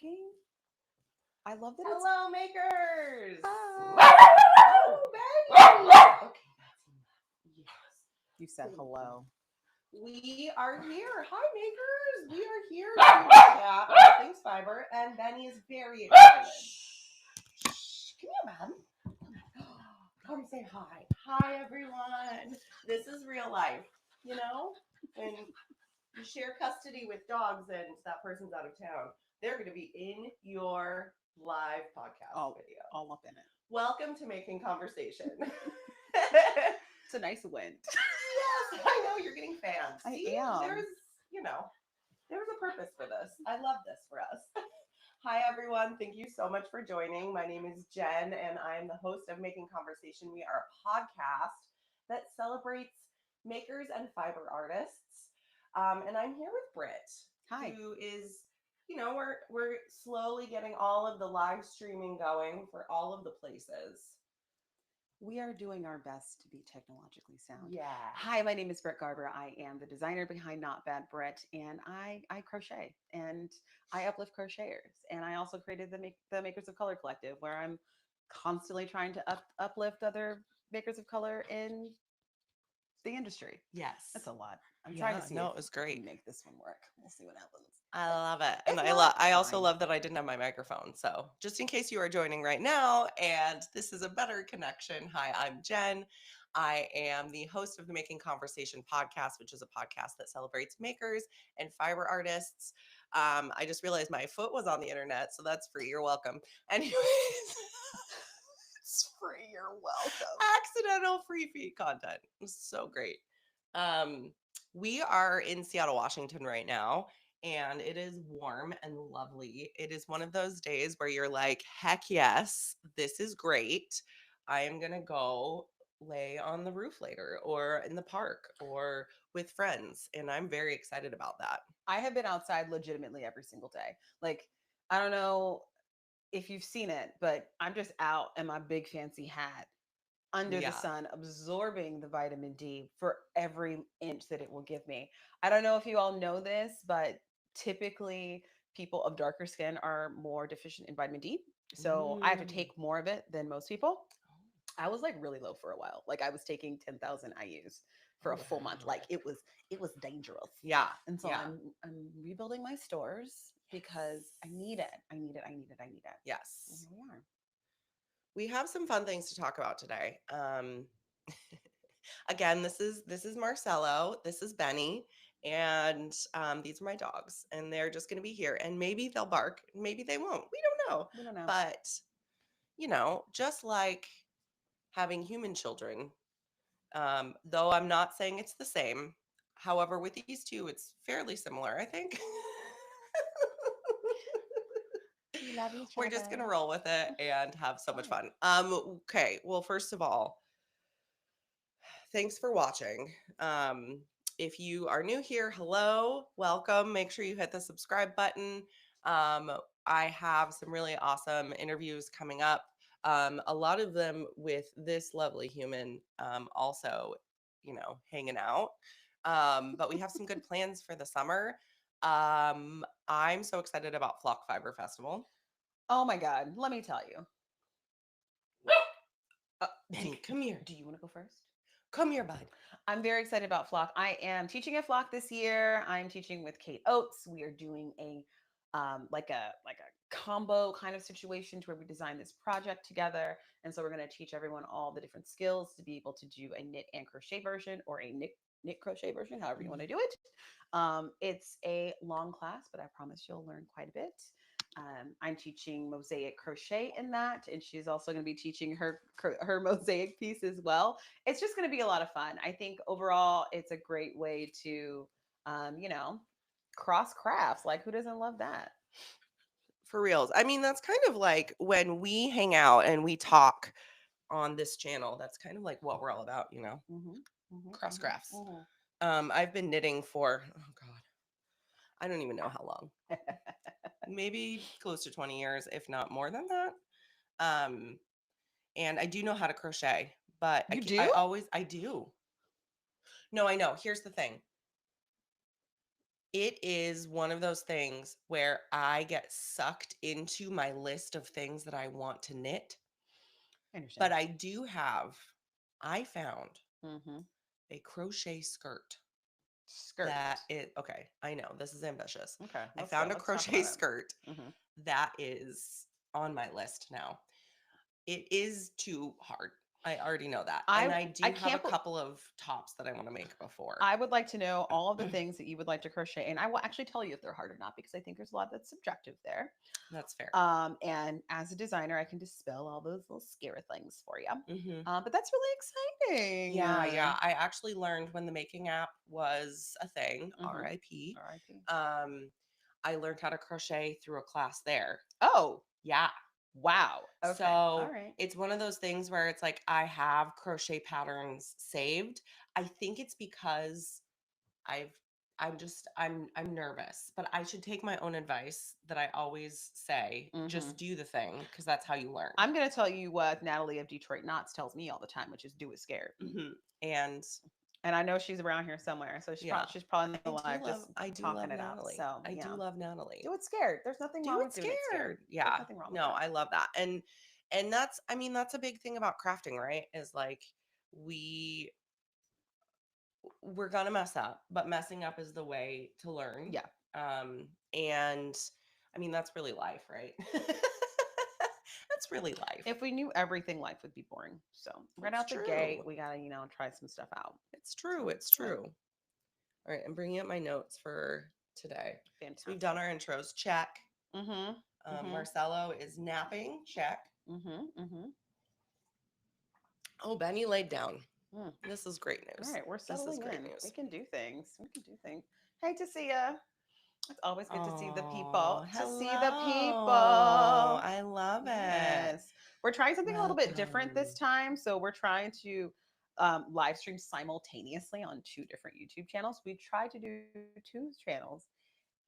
working? I love that it's. Hello, makers. Hi. Oh, Betty. Okay, that's enough. Yes. You said hello. We are here. Hi, makers. We are here to chat all things fiber, and Benny is very excited. Shh. Come here, Mom. Come say hi. Hi, everyone. This is real life. You know, when you share custody with dogs and that person's out of town, they're going to be in your live podcast video. All up in it. Welcome to Making Conversation. It's a nice win. Yes, I know you're getting fans. I See, am. There's a purpose for this. I love this for us. Hi, everyone. Thank you so much for joining. My name is Jen, and I am the host of Making Conversation. We are a podcast that celebrates makers and fiber artists. And I'm here with Britt, Hi. who is, we're slowly getting all of the live streaming going for all of the places. We are doing our best to be technologically sound. Yeah. Hi, my name is Britt Garber. I am the designer behind Not Bad Britt, and I crochet and I uplift crocheters. And I also created the Makers of Color Collective, where I'm constantly trying to uplift other makers of color in the industry. Yes. That's a lot. I'm trying to see. No, it was great. We make this one work. We'll see what happens. I love it. And It's I also fine. love that I didn't have my microphone. So just in case you are joining right now and this is a better connection. Hi, I'm Jen. I am the host of the Making Conversation podcast, which is a podcast that celebrates makers and fiber artists. I just realized my foot was on the internet, so that's free. You're welcome. Anyways, It's free. You're welcome. accidental free feed content. It was so great. We are in Seattle, Washington right now, and it is warm and lovely. It is one of those days where you're like, heck yes, this is great. I am going to go lay on the roof later or in the park or with friends. And I'm very excited about that. I have been outside legitimately every single day. Like, I don't know if you've seen it, but I'm just out in my big fancy hat under the sun, absorbing the vitamin D for every inch that it will give me. I don't know if you all know this, but typically people of darker skin are more deficient in vitamin D. So I have to take more of it than most people. I was like really low for a while. Like I was taking 10,000 IUs for a full month. Like it was dangerous. Yeah. And so I'm rebuilding my stores because I need it. I need it. Yes. And here we are. We have some fun things to talk about today. Again, this is Marcelo. This is Benny. And these are my dogs. And they're just going to be here. And maybe they'll bark. Maybe they won't. We don't know. But, just like having human children, though I'm not saying it's the same. However, with these two, it's fairly similar, I think. We love each We're other. just gonna roll with it and have so much fun. Okay. Well, first of all, thanks for watching. If you are new here, hello, welcome. Make sure you hit the subscribe button. I have some really awesome interviews coming up. A lot of them with this lovely human, also, hanging out. But we have some good plans for the summer. I'm so excited about Flock Fiber Festival. Oh my God. Let me tell you. Benny, come here. Do you want to go first? Come here, bud. I'm very excited about Flock. I am teaching at Flock this year. I'm teaching with Kate Oates. We are doing a like a combo kind of situation to where we design this project together. And so we're going to teach everyone all the different skills to be able to do a knit and crochet version or a knit crochet version, however you want to do it. It's a long class, but I promise you'll learn quite a bit. I'm teaching mosaic crochet in that, and she's also going to be teaching her mosaic piece as well. It's just going to be a lot of fun. I think overall, it's a great way to, cross crafts. Like, who doesn't love that? For reals. I mean, that's kind of like when we hang out and we talk on this channel. That's kind of like what we're all about, cross crafts. I've been knitting for, oh God, I don't even know how long. Maybe close to 20 years, if not more than that. And I do know how to crochet, but I do. No, I know. Here's the thing. It is one of those things where I get sucked into my list of things that I want to knit, I understand. but I found Mm-hmm. a crochet skirt Skirt. that it okay, I know this is ambitious. Okay, I let's go. found a Let's talk crochet about it. skirt Mm-hmm. that is on my list now. It is too hard. I already know that. And I I do have a can't. couple of tops that I want to make before. I would like to know all of the things that you would like to crochet, and I will actually tell you if they're hard or not because I think there's a lot that's subjective there. That's fair. And as a designer, I can dispel all those little scary things for you. Hmm. But that's really exciting. Yeah, yeah. I actually learned when the making app was a thing, Mm-hmm. RIP. R.I.P. Um, I learned how to crochet through a class there. Oh, Yeah. wow. Okay. All So right. it's one of those things where it's like I have crochet patterns saved. I think it's because I've I'm nervous, but I should take my own advice that I always say, Mm-hmm. just do the thing because that's how you learn. I'm going to tell you what Natalie of Detroit Knots tells me all the time, which is do it scared. Hmm. And And I know she's around here somewhere, so yeah, she's probably in the live just I do talking love it out. Natalie. So I yeah, do love Natalie. do it scared. There's nothing Do wrong it with doing it scared. scared. There's Yeah. nothing wrong with No, that. I love that. And that's I mean that's a big thing about crafting, right? Is like we we're gonna mess up, but messing up is the way to learn. Yeah. And I mean that's really life, right? That's really life. If we knew everything, life would be boring. So right It's out the gate, true. we gotta try some stuff out. It's true. So It's good. true. All right, I'm bringing up my notes for today. So we've done Fantastic. our intros. Check. Mm-hmm. Mm-hmm. Marcelo is napping. Check. Mm-hmm. Mm-hmm. Oh, Benny laid down. Mm. This is great All news. right, we're This is settling great in. We news. can do things. We can do things. Hey, to see ya. It's always good to see the people. Oh, To see hello. the people. I love it. Yes. We're trying something a little bit different Welcome. this time. So we're trying to live stream simultaneously on two different YouTube channels. We tried to do two channels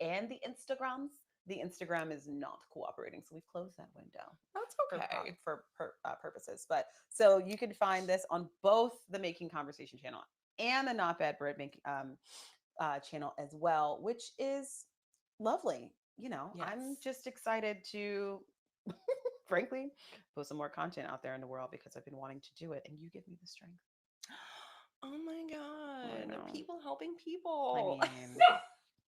and the Instagrams. The Instagram is not cooperating. So we've closed that window That's for okay. purposes. But so you can find this on both the Making Conversation channel and the Not Bad Bird channel as well, which is lovely. I'm Yes. just excited to, frankly, put some more content out there in the world because I've been wanting to do it, and you give me the strength. Oh my I God. know. People helping I people. mean,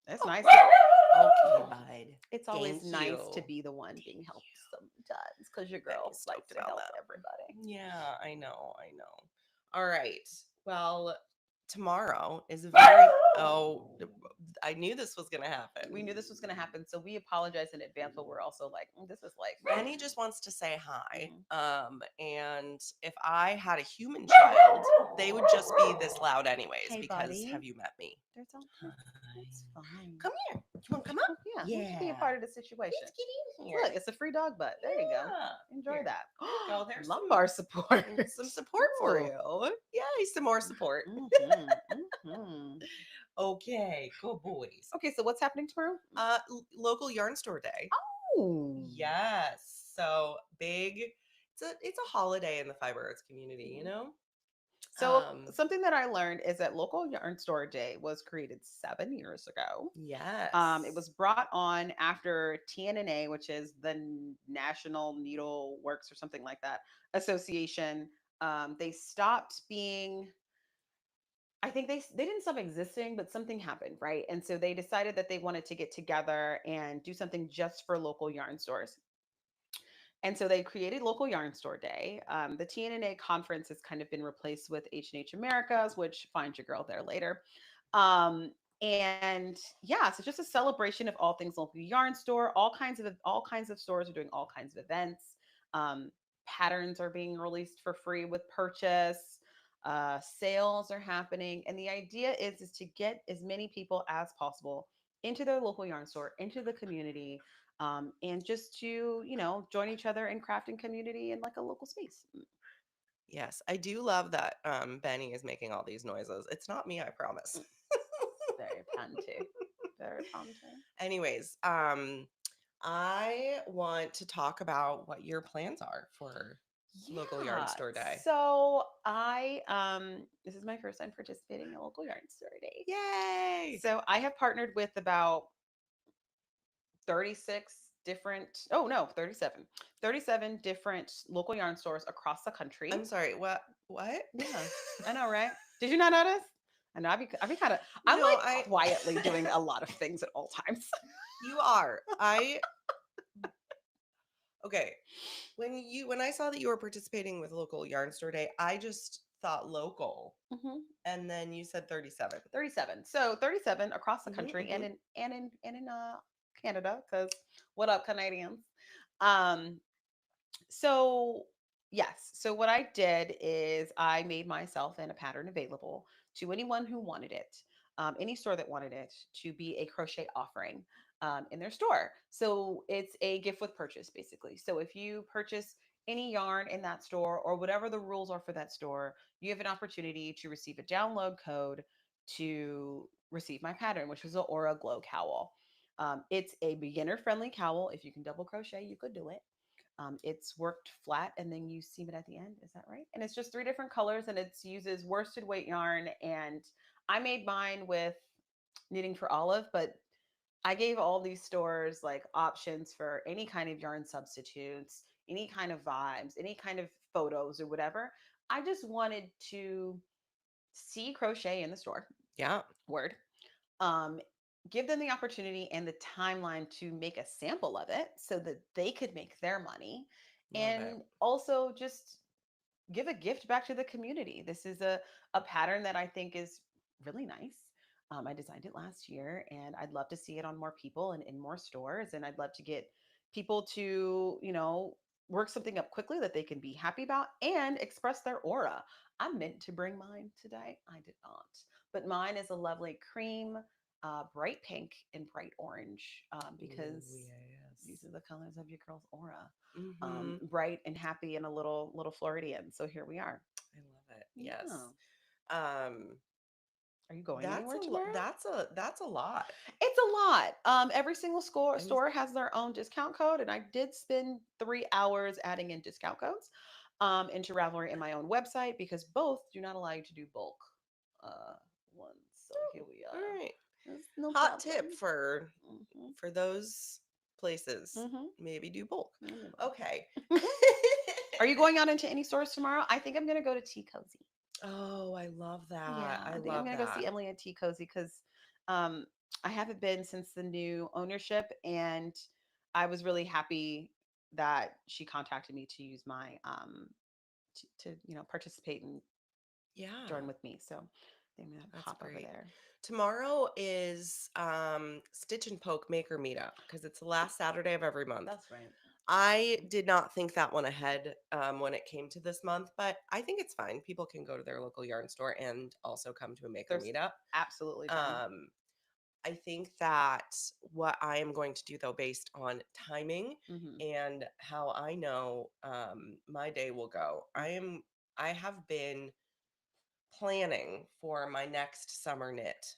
it's nice. Okay, bud. It's always Thank you. nice to be the one being helped sometimes because your Very girl likes stoked to about help that. everybody. Yeah, I know. I know. All right. Well, tomorrow is a very I knew this was gonna happen. We knew this was going to happen, so we apologize in advance, but we're also like, this is life. Benny just wants to say hi. Mhm. And if I had a human child, they would just be this loud anyways Hey, because buddy. have you met me? There's all It's Hi. fine. Come here. You want to come up? Oh, yeah, Yeah. you can be a part of the situation. Let's get in here. Look, it's a free dog butt. There you go. Yeah. Enjoy Here. that. There you go. There's Lumbar support. some support for you. you. Yay, some more support. Mhm. Okay, good boys. Okay, so what's happening tomorrow? Local yarn store day. Oh, Yes. So big. It's a holiday in the fiber arts community, you know? So something that I learned is that Local Yarn Store Day was created 7 years ago. Yes. It was brought on after TNNA, which is the National Needle Works or something like that association. They stopped being. I think they didn't stop existing, but something happened, right? And so they decided that they wanted to get together and do something just for local yarn stores. And so they created Local Yarn Store Day. The TNNA conference has kind of been replaced with H&H Americas, which find your girl there later. Um, and yeah, so just a celebration of all things local yarn store. All kinds of stores are doing all kinds of events. Um, Patterns are being released for free with purchase. Sales are happening, and the idea is to get as many people as possible into their local yarn store, into the community, and just to join each other in crafting community in like a local space. Yes, I do love that Benny is making all these noises. It's not me, I promise. Very punty. Very punty. Anyways, I want to talk about what your plans are for local yarn Yeah. store day? So I this is my first time participating in a local yarn store day. Yay! So I have partnered with about 36 different, oh no, 37 different local yarn stores across the country. I'm sorry. What? Yeah, I know, right? Did you not notice? I know. I be kind of. I'm No, like quietly doing a lot of things at all times. You are. Okay. When I saw that you were participating with local yarn store day, I just thought local, hmm and then you said 37. 37. So 37 across the Mm-hmm, country mm-hmm. and in Canada. Because what up, Canadians? Um. So yes. So what I did is I made myself and a pattern available to anyone who wanted it, any store that wanted it, to be a crochet offering in their store. So it's a gift with purchase, basically. So if you purchase any yarn in that store or whatever the rules are for that store, you have an opportunity to receive a download code to receive my pattern, which is the Aura Glow Cowl. It's a beginner friendly cowl. If you can double crochet, you could do it. It's worked flat and then you seam it at the end. Is that right? And it's just three different colors and it uses worsted weight yarn. And I made mine with knitting for olive, but I gave all these stores like options for any kind of yarn substitutes, any kind of vibes, any kind of photos or whatever. I just wanted to see crochet in the store. Yeah, Word. Um, Give them the opportunity and the timeline to make a sample of it so that they could make their money, love it. and also just give a gift back to the community. This is a pattern that I think is really nice. I designed it last year and I'd love to see it on more people and in more stores. And I'd love to get people to, work something up quickly that they can be happy about and express their aura. I meant to bring mine today. I did not. But mine is a lovely cream, bright pink, and bright orange Ooh, because these yes. are the colors of your girl's aura. Mm-hmm. Bright and happy and a little Floridian. So here we are. I love it. Yes. Yeah. Um, Are you going anywhere tomorrow? that's a lot. It's a lot. Every single I'm store has their own discount code, and I did spend 3 hours adding in discount codes into Ravelry in my own website because both do not allow you to do bulk uh, ones. So here we all are. right. There's no Hot problem. tip hmm for those places. hmm Maybe do bulk. Anyway. Okay. Are you going out into any stores tomorrow? I think I'm gonna go to Tea Cozy. Oh, I love that. Yeah, I I think I'm love gonna go that. see Emily at Tea Cozy because um, I haven't been since the new ownership, and I was really happy that she contacted me to use my to participate and Yeah, join with me. So I'm gonna that's hop over great. there. Tomorrow is Stitch and Poke Maker Meetup because it's the last Saturday of every month. That's right. I did not think that one ahead when it came to this month, but I think it's fine. People can go to their local yarn store and also come to a maker There's meetup. absolutely time. Um, I think that what I am going to do, though, based on timing hmm and how I know my day will go, I have been planning for my next summer knit.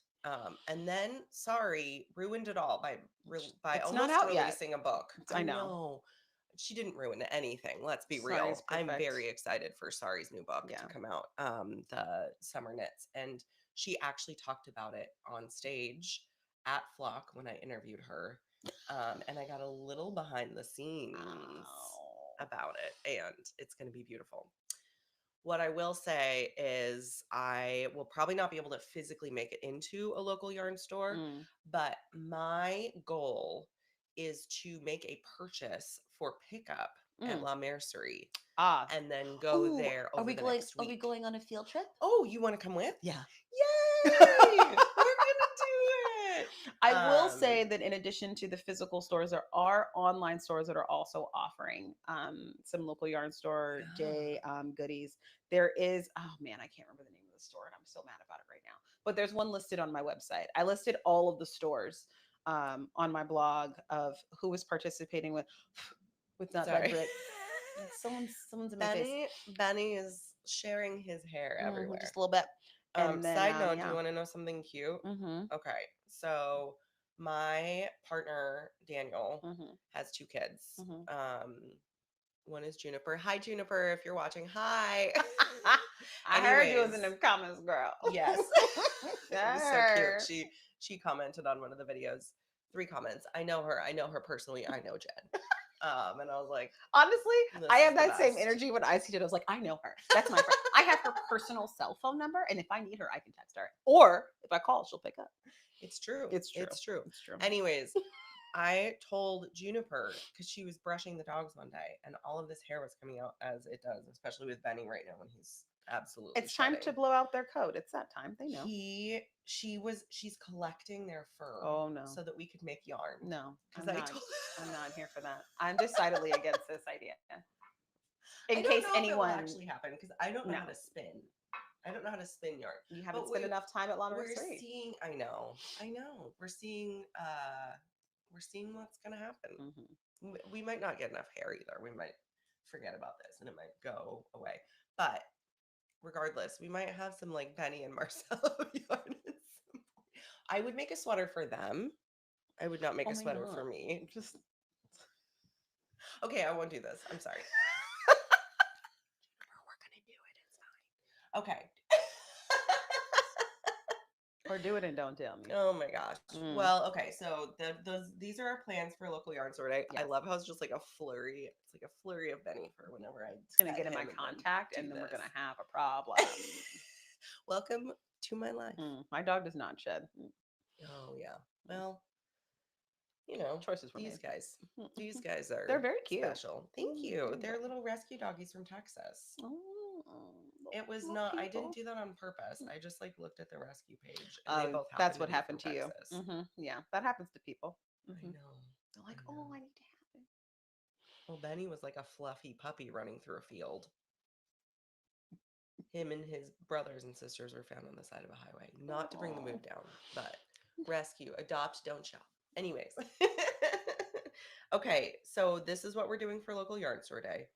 And then, sorry, ruined it all by It's not almost out yet. releasing a book. I I know. know she didn't ruin anything. Let's be Sorry, it's real. I'm perfect. very excited for Sari's new book to Yeah. come out, the summer knits, and she actually talked about it on stage at Flock when I interviewed her, and I got a little behind the scenes Ow. about it, and it's going to be beautiful. What I will say is I will probably not be able to physically make it into a local yarn store, Mm. but my goal is to make a purchase for pickup at Mm. La Mercerie Ah. and then go Oh, there are over we the going? next Are we week. going on a field trip? Oh, you want to come with? Yeah. Yay! We're gonna do it. I will say that in addition to the physical stores, there are online stores that are also offering some local yarn store day Yeah. goodies. There is, oh man, I can't remember the name of the store, and I'm so mad about it right now. But there's one listed on my website. I listed all of the stores on my blog of who was participating with Not by Sorry. Britt. Someone's in my face. Benny is sharing his hair everywhere. Just a little bit, and then Side note, do you yeah. want to know something cute? Mm-hmm. Okay, so my partner Daniel Mm-hmm. has two kids. Mm-hmm. One is Juniper. Hi, Juniper, if you're watching. Hi. I heard you was in Anyways, them comments, girl. yes. It was so cute. Her. She commented on one of the videos. 3 comments. I know her. I know her personally. I know Jen. And I was like, Honestly, this I is have the that same best. energy when I see it. I was like, I know her. That's my friend. I have her personal cell phone number, and if I need her, I can text her. Or if I call, she'll pick up. It's true. It's true. It's true. It's true. Anyways, I told Juniper because she was brushing the dogs one day, and all of this hair was coming out as it does, especially with Benny right now when he's absolutely. It's time to blow out their coat. It's that time. They know. She's collecting their fur. Oh no. So that we could make yarn. No, because I'm not here for that. I'm decidedly against this idea. In I case don't know if it will anyone actually happen because I don't know No. how to spin. I don't know how to spin yarn. You haven't But spent enough time at La We're Nursery. seeing. I know. We're seeing what's gonna happen. Mm-hmm. We might not get enough hair either. We might forget about this and it might go away. But regardless, we might have some like Benny and Marcelo yarn. I would make a sweater for them. I would not make a sweater for me. Just okay. I won't do this. I'm sorry. We're gonna do it. It's fine. Okay. or do it and don't tell me. Oh my gosh. Well, okay. So these are our plans for local yarn store day. Yes. I love how it's just like a flurry. It's like a flurry of Benny for whenever I. It's gonna get in my contact, and then we're gonna have a problem. Welcome to my life. My dog does not shed. Oh yeah. Well, you know, choices were these made. guys. These guys are. They're very cute. Special. Thank you. They're little rescue doggies from Texas. It was not. People. I didn't do that on purpose. I just like looked at the rescue page. And they both that's what happened to Texas. you. Yeah, that happens to people. I know. They're like, oh, I need to have it. Well, Benny was like a fluffy puppy running through a field. Him and his brothers and sisters were found on the side of a highway. Not to bring the mood down, but rescue, adopt, don't shop. Anyways. Okay, so this is what we're doing for local yarn store day.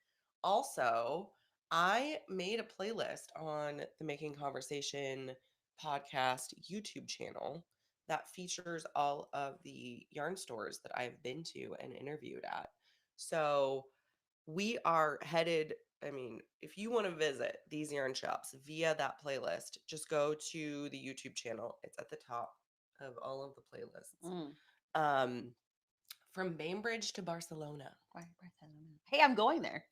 Also, I made a playlist on the Making Conversation podcast YouTube channel that features all of the yarn stores that I've been to and interviewed at. So we are headed. I mean, if you want to visit these yarn shops via that playlist, just go to the YouTube channel. It's at the top of all of the playlists. From Bainbridge to Barcelona. Why Barcelona? Hey, I'm going there.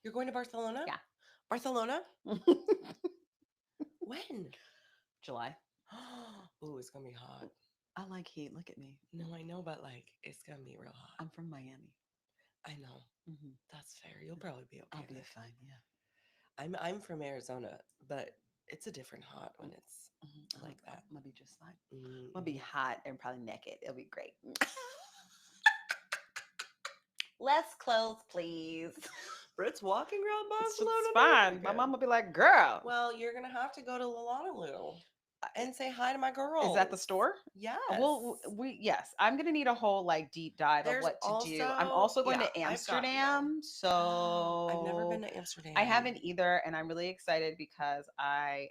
You're going to Barcelona? Yeah. Barcelona? When? July. Ooh, it's going to be hot. I like heat. Look at me. No, I know, but like, it's going to be real hot. I'm from Miami. I know. That's fair. You'll probably be okay. I'll be fine, yeah. I'm from Arizona, but it's a different hot when it's like that. I'll be just fine. I'll be hot and probably naked. It'll be great. Less clothes, please. Britt's walking around Barcelona. It's fine. My mom will be like, girl. Well, you're going to have to go to Lalanalu and say hi to my girl. Is that the store? Yes. Well, yes. I'm going to need a whole like deep dive of what to do. I'm also going to Amsterdam. So I've never been to Amsterdam. I haven't either. And I'm really excited because I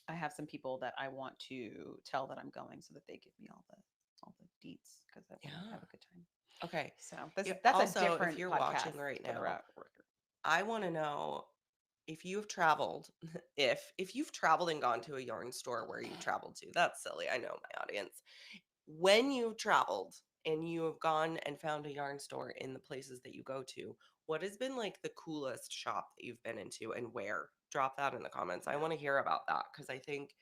have some people that I want to tell that I'm going so that they give me all the deets because I want to have a good time. Okay. So that's also, a different if you're podcast watching right now, I want to know if you've traveled, if you've traveled and gone to a yarn store where you traveled to. That's silly. I know my audience. When you've traveled and you have gone and found a yarn store in the places that you go to, what has been like the coolest shop that you've been into and where? Drop that in the comments. I want to hear about that because I think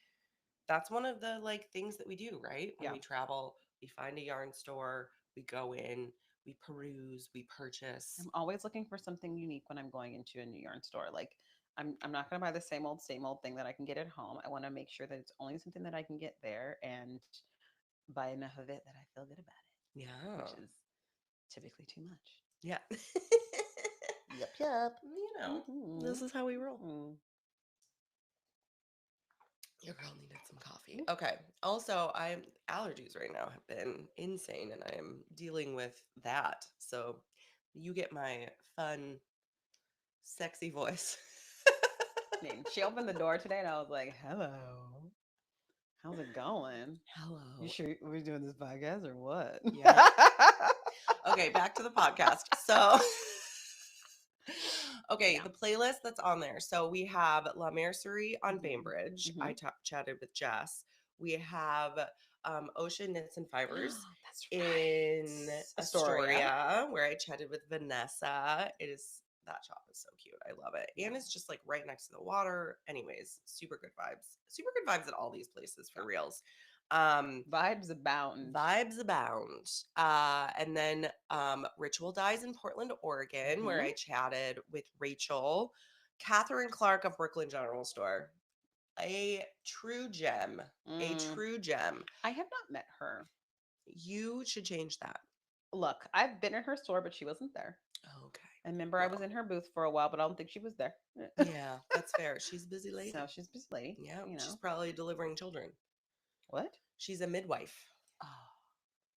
that's one of the like things that we do, right? When we travel, we find a yarn store, we go in, we peruse, we purchase. I'm always looking for something unique when I'm going into a new yarn store. Like I'm not going to buy the same old thing that I can get at home. I want to make sure that it's only something that I can get there and buy enough of it that I feel good about it. Yeah. Which is typically too much. Yeah. Yep. You know, this is how we roll. Your girl needed some coffee. Okay. Also, allergies right now have been insane and I am dealing with that. So you get my fun, sexy voice. I mean, she opened the door today and I was like, hello. How's it going? Hello. You sure we're doing this podcast or what? Yeah. Okay, back to the podcast. So Okay, Yeah. the playlist that's on there. So we have La Mercerie on Mhm, Bainbridge. I mhm. chatted with Jess. We have Ocean Knits and Fibers That's in right. Astoria. Astoria, where I chatted with Vanessa. That shop is so cute. I love it. Yeah. And it's just like right next to the water. Anyways, super good vibes. Super good vibes at all these places for reals. Vibes abound. Vibes abound. And then Ritual Dyes in Portland, Oregon, where Mhm. I chatted with Rachel, Catherine Clark of Brooklyn General Store. A true gem. A Mm, true gem. I have not met her. You should change that. Look, I've been in her store, but she wasn't there. Okay. I remember I was Well, in her booth for a while, but I don't think she was there. yeah, that's fair. She's a busy So lady. she's a busy lady, Yeah, you she's know. probably delivering children. What? She's a midwife. Oh,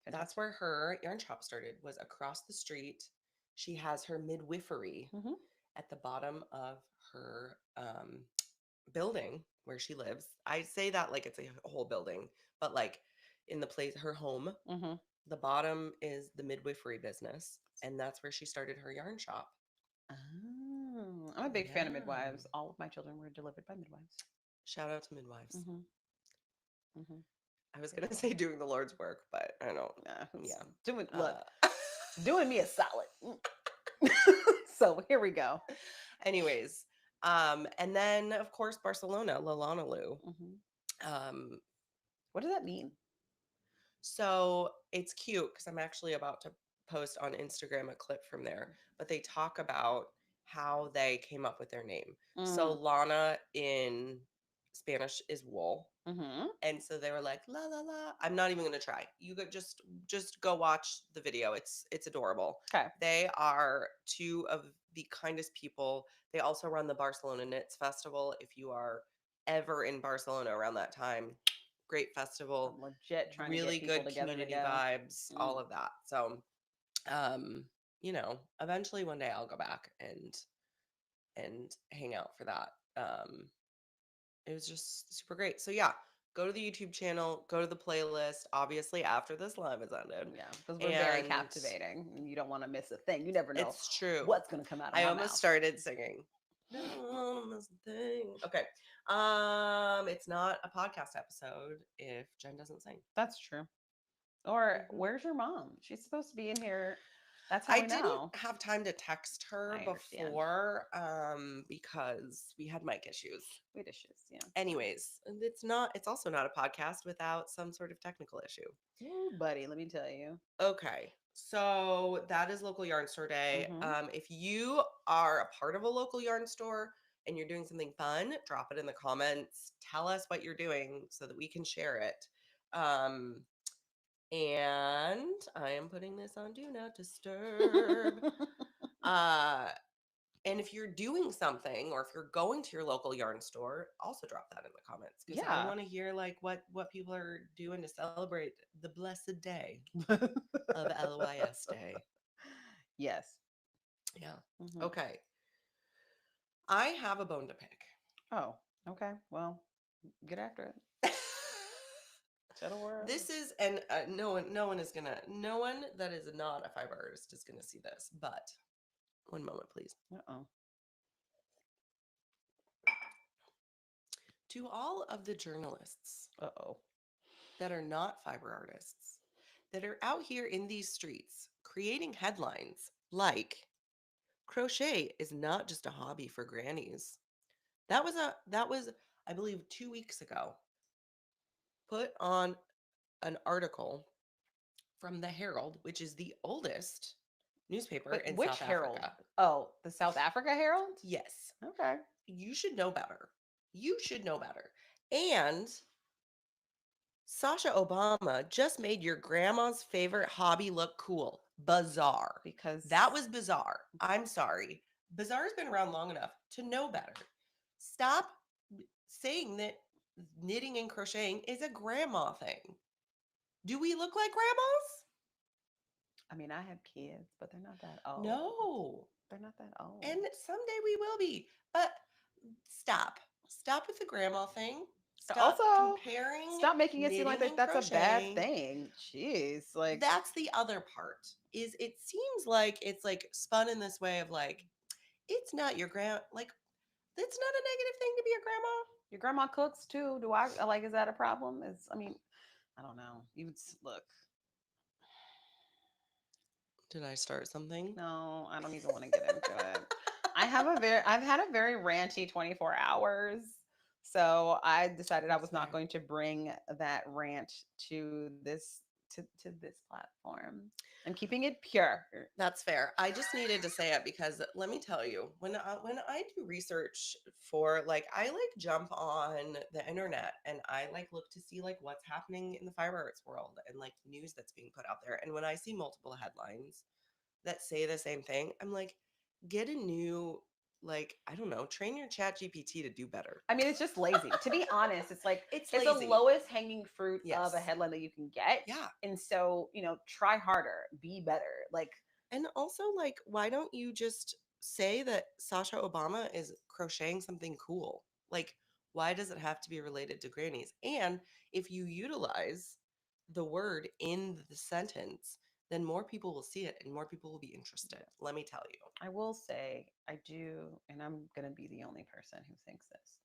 That's fantastic. where her yarn shop started, was across the street. She has her midwifery Hmm. at the bottom of her building where she lives. I say that like it's a whole building, but like in the place, her home, Hmm. the bottom is the midwifery business. And that's where she started her yarn shop. Oh, I'm a big fan of Yeah. midwives. All of my children were delivered by midwives. Shout out to midwives. Hmm. Hmm. I was going to say doing the Lord's work, but I don't. Yeah, Yeah. doing look, Uh, doing me a solid. So here we go. anyways, and then of course Barcelona, Lalana Lu. Hmm. Um, What does that mean? so it's cute because I'm actually about to post on Instagram a clip from there, but they talk about how they came up with their name. So Mm. Lana in Spanish is wool. Hmm. And so they were like, la la la. I'm not even gonna try. You could just go watch the video. It's adorable. Okay. They are two of the kindest people. They also run the Barcelona Knits Festival. If you are ever in Barcelona around that time, great festival, I'm legit trying to get really people good together to community go. vibes, all Mm. of that. So um, eventually one day I'll go back and hang out for that. It was just super great. So yeah, go to the YouTube channel, go to the playlist, obviously after this live is ended. Yeah, because we're very And captivating. And you don't want to miss a thing. You never know it's true. what's going to come out of I my almost mouth. started singing. No, miss a thing. Okay. It's not a podcast episode if Jen doesn't sing. That's true. Or Mhm. where's your mom? She's supposed to be in here. That's how I we didn't know. have time to text her I understand. before because we had mic issues. We dishes. Yeah. Anyways, and it's also not a podcast without some sort of technical issue. Ooh, buddy, let me tell you. Okay. So that is local yarn store day. Hmm. If you are a part of a local yarn store and you're doing something fun, drop it in the comments. Tell us what you're doing so that we can share it. Um, and I am putting this on Do Not Disturb. Uh, and if you're doing something or if you're going to your local yarn store, also drop that in the comments because I Yeah. want to hear like what people are doing to celebrate the blessed day of LYS Day. Yes. Yeah. Hmm. Okay. I have a bone to pick. Oh, okay. Well, get after it. Tell the world. This is no one that is not a fiber artist is gonna see this. But one moment, please. Uh-oh. To all of the journalists Uh-oh. that are not fiber artists, that are out here in these streets creating headlines like crochet is not just a hobby for grannies. That was I believe 2 weeks ago. Put on an article from the Herald, which is the oldest newspaper Wait, in which South Herald? Africa. Oh, the South Africa Herald? Yes, Okay. you should know better. You should know better. And Sasha Obama just made your grandma's favorite hobby look cool. Bizarre. Because That was bizarre. I'm sorry. Bizarre's been around long enough to know better. Stop saying that knitting and crocheting is a grandma thing. Do we look like grandmas? I mean, I have kids, but they're not that old. No. They're not that old. And someday we will be. But stop. Stop with the grandma thing. Stop Also, comparing stop making it seem like knitting and that's a bad crocheting. thing. Jeez, like That's the other part. Is it seems like it's like spun in this way of like it's not your like, it's not a negative thing to be a grandma. Your grandma cooks too. Do I like? Is that a problem? I mean, I don't know. You would look. Did I start something? No, I don't even want to get into it. I've had a very ranty 24 hours. So I decided I That's was not fair. going to bring that rant to this platform. I'm keeping it pure. That's fair. I just needed to say it because let me tell you, when I do research for like I like jump on the internet and I like look to see like what's happening in the fire arts world and like news that's being put out there. And when I see multiple headlines that say the same thing, I'm like, get a new like I don't know, train your chat GPT to do better. I mean, it's just lazy. To be honest, it's like It's it's the lazy. lowest hanging fruit of a Yes. headline that you can get. Yeah. And so, try harder, be better. Like, And also, like, why don't you just say that Sasha Obama is crocheting something cool? Like, why does it have to be related to grannies? And if you utilize the word in the sentence, then more people will see it and more people will be interested. Let me tell you. I will say, I do, and I'm going to be the only person who thinks this.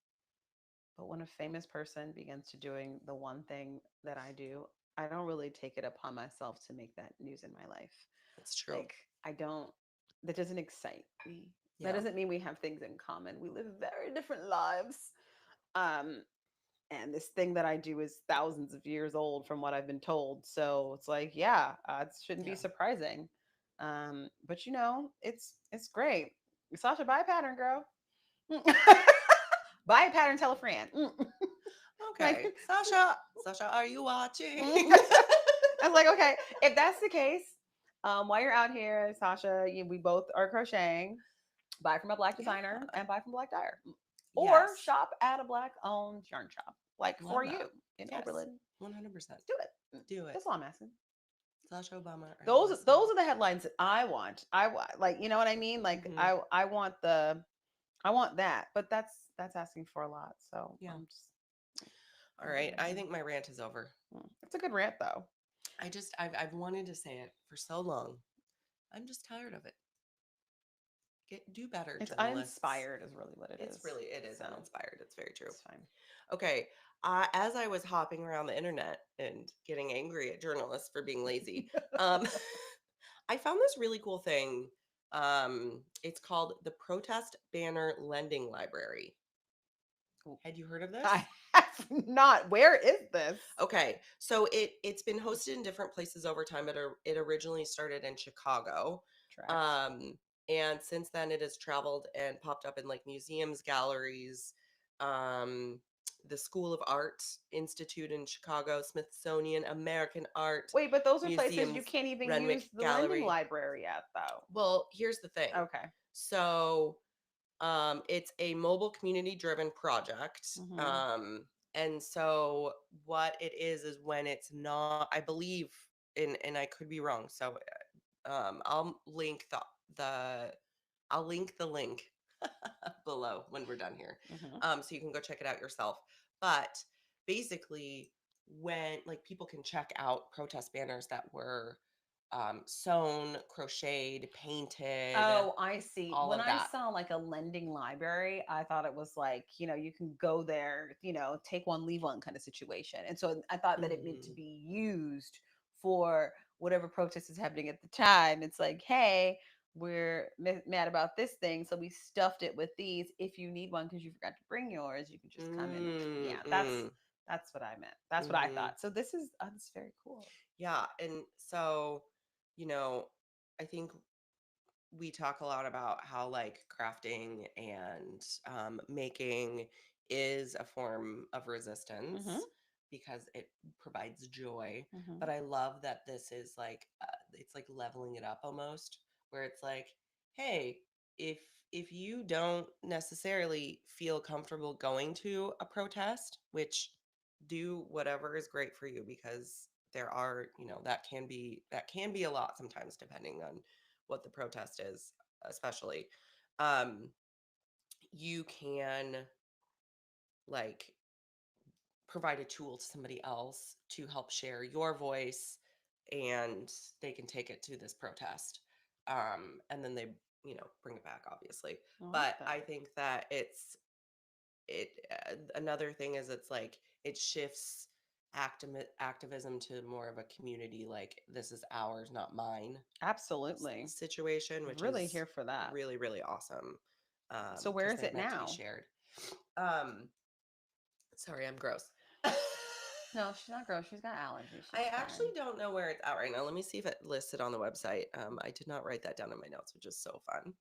But when a famous person begins to doing the one thing that I do, I don't really take it upon myself to make that news in my life. It's true. Like, I don't, that doesn't excite me. That Yeah. doesn't mean we have things in common. We live very different lives. Um, and this thing that I do is thousands of years old from what I've been told. So it's like, yeah, it shouldn't be Yeah. surprising. But it's great. Sasha, buy a pattern, girl. Buy a pattern, tell a friend. Like, Okay. Sasha, are you watching? I was like, okay, if that's the case, while you're out here, Sasha, we both are crocheting. Buy from a black designer Yeah. and buy from Black Dyer, or Yes. shop at a black owned yarn shop, like Love for you that. in Yes. Oberlin. 100%. Do it. Do it. That's all I'm asking. Sasha Obama, are you Those listening? are the headlines that I want. I want, like, you know what I mean. Like, Hmm. I want that, but that's asking for a lot. So Yeah. I'm just. All right. I think my rant is over. It's a good rant though. I've wanted to say it for so long. I'm just tired of it. Do better, It's journalists. uninspired, is really what it is. It is So uninspired. It's very true. it's fine. Okay. As I was hopping around the internet and getting angry at journalists for being lazy, um, I found this really cool thing. It's called the Protest Banner Lending Library. Ooh. Had you heard of this? I have not. Where is this? Okay, so it's been hosted in different places over time. It originally started in Chicago, Tracks. um, and since then it has traveled and popped up in like museums, galleries, um, the School of Art Institute in Chicago, Smithsonian American Art Wait, but those are places you Museums, can't even use Renwick the lending Gallery. library at, though. Well, here's the thing. Okay. So it's a mobile community driven project. Mm-hmm. And so what it is when it's not, I believe, and I could be wrong. So I'll link the I'll link the link below when we're done here. Mm-hmm. So you can go check it out yourself. But basically, when like people can check out protest banners that were sewn, crocheted, painted, Oh, I see. all When of I that. saw like a lending library, I thought it was like, you can go there, take one, leave one kind of situation. And so I thought that it meant to Mhm. be used for whatever protest is happening at the time. It's like, hey, we're mad about this thing, so we stuffed it with these. If you need one because you forgot to bring yours, you can just come in. Yeah, Mm. that's what I meant. That's what I Mhm. thought. So this is very cool. Yeah, and so, you know, I think we talk a lot about how like crafting and making is a form of Mm-hmm. resistance because it provides joy. Mm-hmm. But I love that this is like it's like leveling it up almost, where it's like, hey, if if you don't necessarily feel comfortable going to a protest, which do whatever is great for you because there are, that can be a lot sometimes depending on what the protest is, especially. Um, you can like provide a tool to somebody else to help share your voice and they can take it to this protest. And then they bring it back, obviously. I like But that. I think that another thing is it's like it shifts activism to more of a community, like this is ours, not mine Absolutely. situation, which Really is here for that. really, really awesome. So where Because is they're it meant to be now? shared. Um, Sorry, I'm gross. No, she's not gross. She's got allergies. She's I actually fine. don't know where it's at right now. Let me see if it listed on the website. I did not write that down in my notes, which is so fun.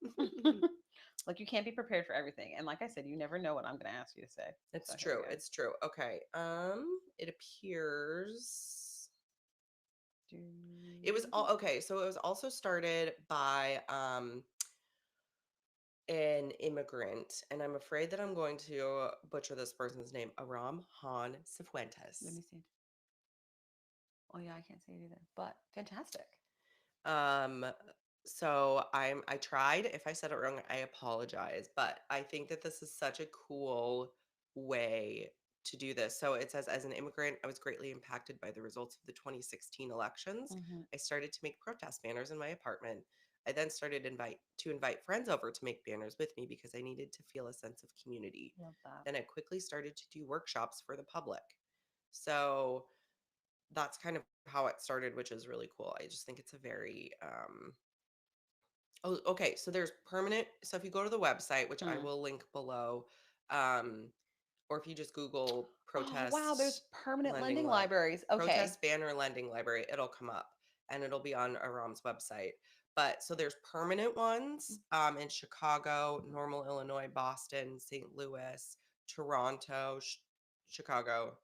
Like you can't be prepared for everything. And like I said, you never know what I'm going to ask you to say. It's So here we true. go. It's true. Okay. It appears it was all okay. So it was also started by an immigrant, and I'm afraid that I'm going to butcher this person's name, Aram Han Let Cifuentes. me see. Oh yeah, I can't say it either. But fantastic. Um, so I tried. If I said it wrong, I apologize. But I think that this is such a cool way to do this. So it says, as an immigrant, I was greatly impacted by the results of the 2016 elections. Mm-hmm. I started to make protest banners in my apartment. I then started to invite friends over to make banners with me because I needed to feel a sense of community. Love that. Then I quickly started to do workshops for the public. So that's kind of how it started, which is really cool. I just think it's a very oh, okay. So there's permanent. So if you go to the website, which I Hmm. will link below, um, or if you just Google Oh wow, there's permanent lending lending li- libraries. Okay. protest banner lending library, it'll come up and it'll be on Aram's website. But so there's permanent ones in Chicago, Normal, Illinois, Boston, St. Louis, Toronto, Chicago,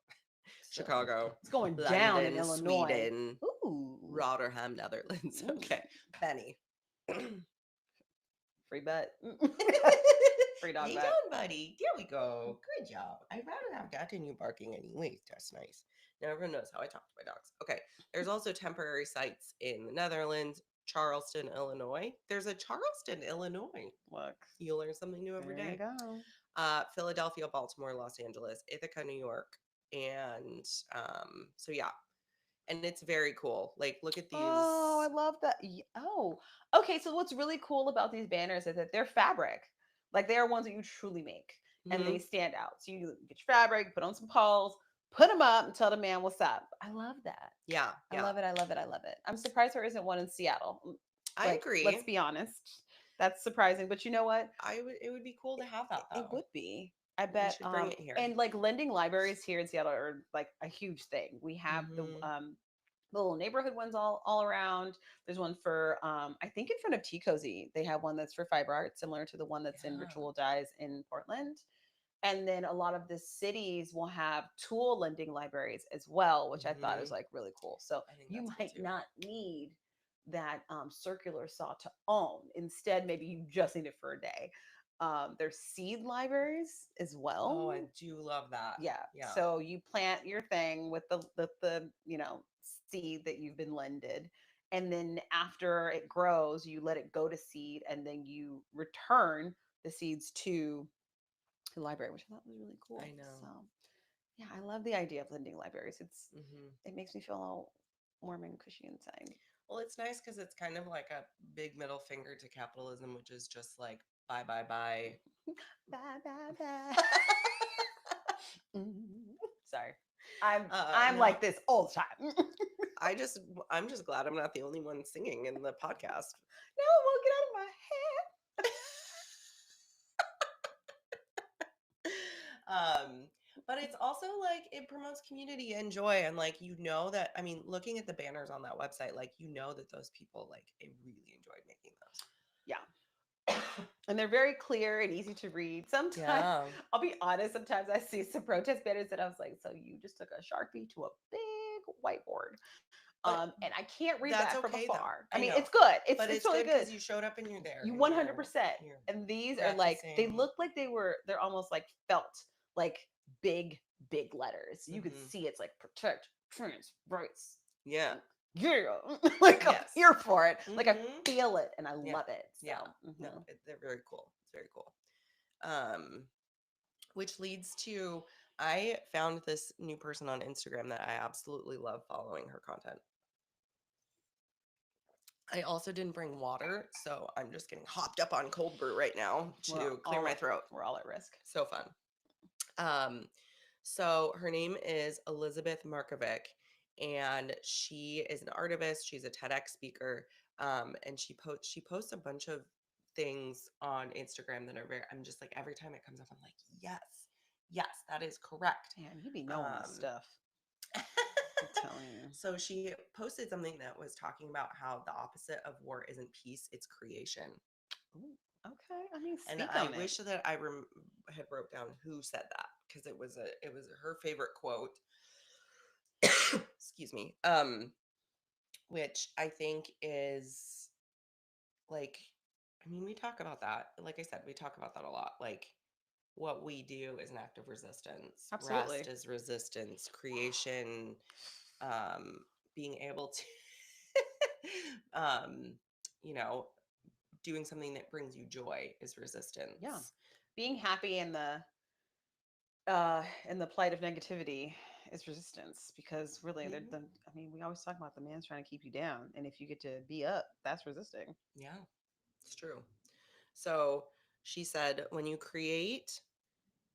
So Chicago, it's going down in London, Illinois. Sweden, Ooh. Rotterdam, Netherlands. Mm. Okay, Benny. Free butt. Free dog Lay butt. down, buddy. There we go. Good job. I'd rather have gotten you barking anyways. That's nice. Now everyone knows how I talk to my dogs. Okay. There's also temporary sites in the Netherlands, Charleston, Illinois. There's a Charleston, Illinois. Look, You learn something new every there you day. go. Philadelphia, Baltimore, Los Angeles, Ithaca, New York. And so yeah. And it's very cool. Like, look at Oh, I these. love that. Oh, okay. So what's really cool about these banners is that they're fabric. Like they are ones that you truly make, and they Mhm. stand out. So you get your fabric, put on some poles, put them up, and tell the man what's up. I love that. Yeah, I yeah. love it. I love it. I love it. I'm surprised there isn't one in Seattle. I Like, let's agree. be honest. That's surprising. But you know what? It would be cool to have that It though. would be. I We bet. should bring it here. And like lending libraries here in Seattle are like a huge thing. We have Hmm. the little neighborhood ones all around. There's one for I think in front of Tea Cozy. They have one that's for fiber art, similar to the one that's in Yeah. Ritual Dyes in Portland. And then a lot of the cities will have tool lending libraries as well, which I thought was Hmm. like really cool. So I think you that's cool might too. not need that circular saw to own. Instead, maybe you just need it for a day. There's seed libraries as Oh, well. I do love that. Yeah. Yeah. So you plant your thing with the seed that you've been lended, and then after it grows, you let it go to seed, and then you return the seeds to the library, which I thought was really I cool. know. So yeah, I love the idea of lending libraries. Hmm. It makes me feel all warm and cushy inside. Well, it's nice because it's kind of like a big middle finger to capitalism, which is just like bye, bye, bye. Bye bye bye. Mm. Sorry, I'm No, like this all the time. No, I'm just glad I'm not the only one singing in the podcast. won't get out of my head. um but it's also like it promotes community and joy, and like that, I mean, looking at the banners on that website, like that those people like really enjoyed making those. Yeah, and they're very clear and easy to read. Sometimes, Yeah, I'll be honest. Sometimes I see some protest banners that I was like, "So you just took a sharpie to a big whiteboard." but And I can't read that's that from okay though. afar. I I mean, know, it's good. It's but it's it's really good good. because you showed up and you're there You and 100%. you're And these are like they practicing. look like they're almost like felt, like big big letters. You could Hmm. see it's like protect trans rights. Yeah. Like, yeah, like I'm Yes. here for it. Like I Hmm. feel it and I Yeah. love it. So, Yeah. No, they're very cool. It's very cool. um which leads to, I found this new person on Instagram that I absolutely love following her content. I also didn't bring water, so I'm just getting hopped up on cold brew right now We're to clear my throat. we're all at risk. So fun. Um, so her name is Elizabeth Markovic, and she is an artivist. She's a TEDx speaker, and she posts a bunch of things on Instagram that are very. I'm just like every time it comes up, I'm like, yes, yes, that is correct. Man, you be knowing this Um, stuff. I'm telling you. so she posted something that was talking about how the opposite of war isn't peace, it's creation. Ooh, okay. I mean, And speak I on it. wish that had wrote down who said that because it was her favorite quote. Excuse me. Which I think is like, I mean, we talk about that. Like I said, we talk about that a lot. Like, what we do is an act of resistance. Absolutely. Rest is resistance. Creation, being able to, you know, doing something that brings you joy is Yeah. resistance. Being happy in the plight of negativity is resistance because really Mhm. I mean, we always talk about the man's trying to keep you down, and if you get to be up, that's resisting. Yeah, it's true. So she said, when you create,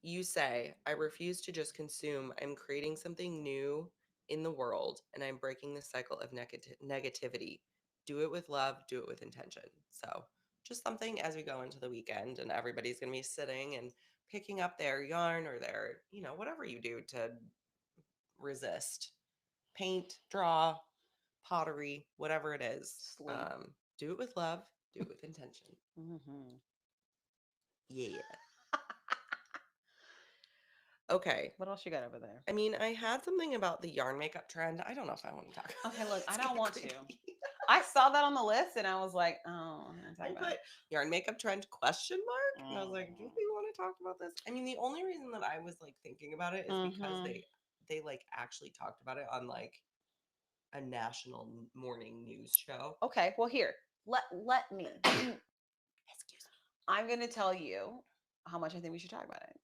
you say, I refuse to just consume. I'm creating something new in the world and I'm breaking the cycle of negativity. Do it with love, do it with intention. So, just something as we go into the weekend and everybody's going to be sitting and picking up their yarn or their, whatever you do to resist. Paint, draw, pottery, whatever it is. Sleep. Do it with love, do it with intention. Hmm. Yeah. Okay. What else you got over there? I mean, I had something about the yarn makeup trend. I don't know if I want to talk about Okay, that. look, I It's don't kind of want to. creepy. I saw that on the list and I was like, oh, I'm gonna I talk about put it. yarn makeup trend question mark, and I was like, do Mm. we want to talk about this? I mean, the only reason that I was like thinking about it is because Mm-hmm. they like actually talked about it on like a national morning news show. Okay, well here, let me. Excuse I'm gonna tell you how much I think we should talk about it.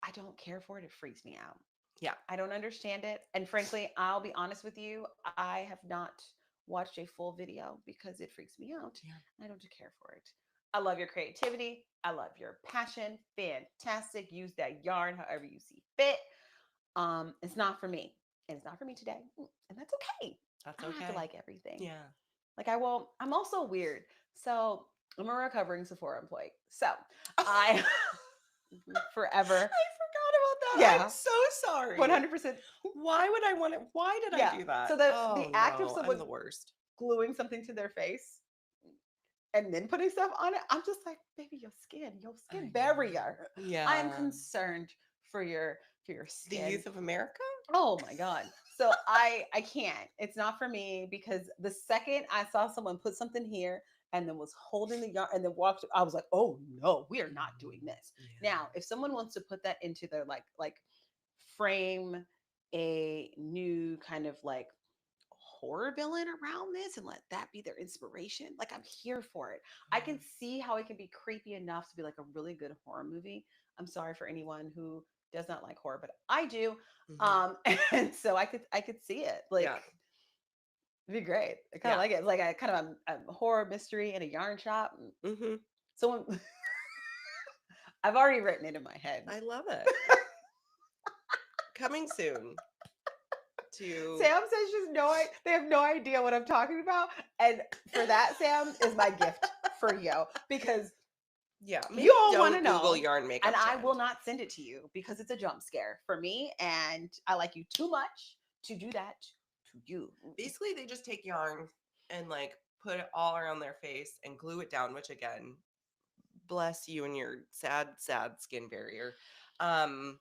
I don't care for it. It freaks me out. me. Yeah. I don't understand it. And frankly, I'll be honest with you, I have not watched a full video because it freaks me out. Yeah. I don't care for it. I love your creativity. I love your passion. Fantastic. Use that yarn however you see fit. It's not for me. And it's not for me today. And that's okay. I That's don't have to okay. like everything. Yeah. Like I won't, I'm also weird. So I'm a recovering Sephora employee. So I I forever, forgot about that. I'm yeah, so sorry. 100%. Why would I want it? Why did I Yeah. do that? So the Oh act of no, I'm someone the worst. gluing something to their face and then putting stuff on it, I'm just like, baby, your skin I barrier. know. I am Yeah. concerned for your The skin. youth of America? Oh my god. So I can't. It's not for me because the second I saw someone put something here and then was holding the yarn and then walked, I was like, oh no, we are not doing this. Yeah. Now, if someone wants to put that into their like frame a new kind of like horror villain around this and let that be their inspiration, like I'm here for it. I can see how it can be creepy enough to be like a really good horror movie. I'm sorry for anyone who does not like horror, but I do. Hmm. And so I could see it. Like Yeah. it'd be great. I kind of Yeah. like it. It's like a kind of a horror mystery in a yarn shop. Hmm. Someone I've already written it in my head. I love it. Coming soon to. Sam says she's they have no idea what I'm talking about. And for that, Sam, is my gift for you because Yeah. Maybe you all want to don't Google know. yarn And makeup I will trend. not send it to you because it's a jump scare for me. And I like you too much to do that to you. Basically, they just take yarn and like put it all around their face and glue it down, which again, bless you and your sad, sad skin barrier. Um,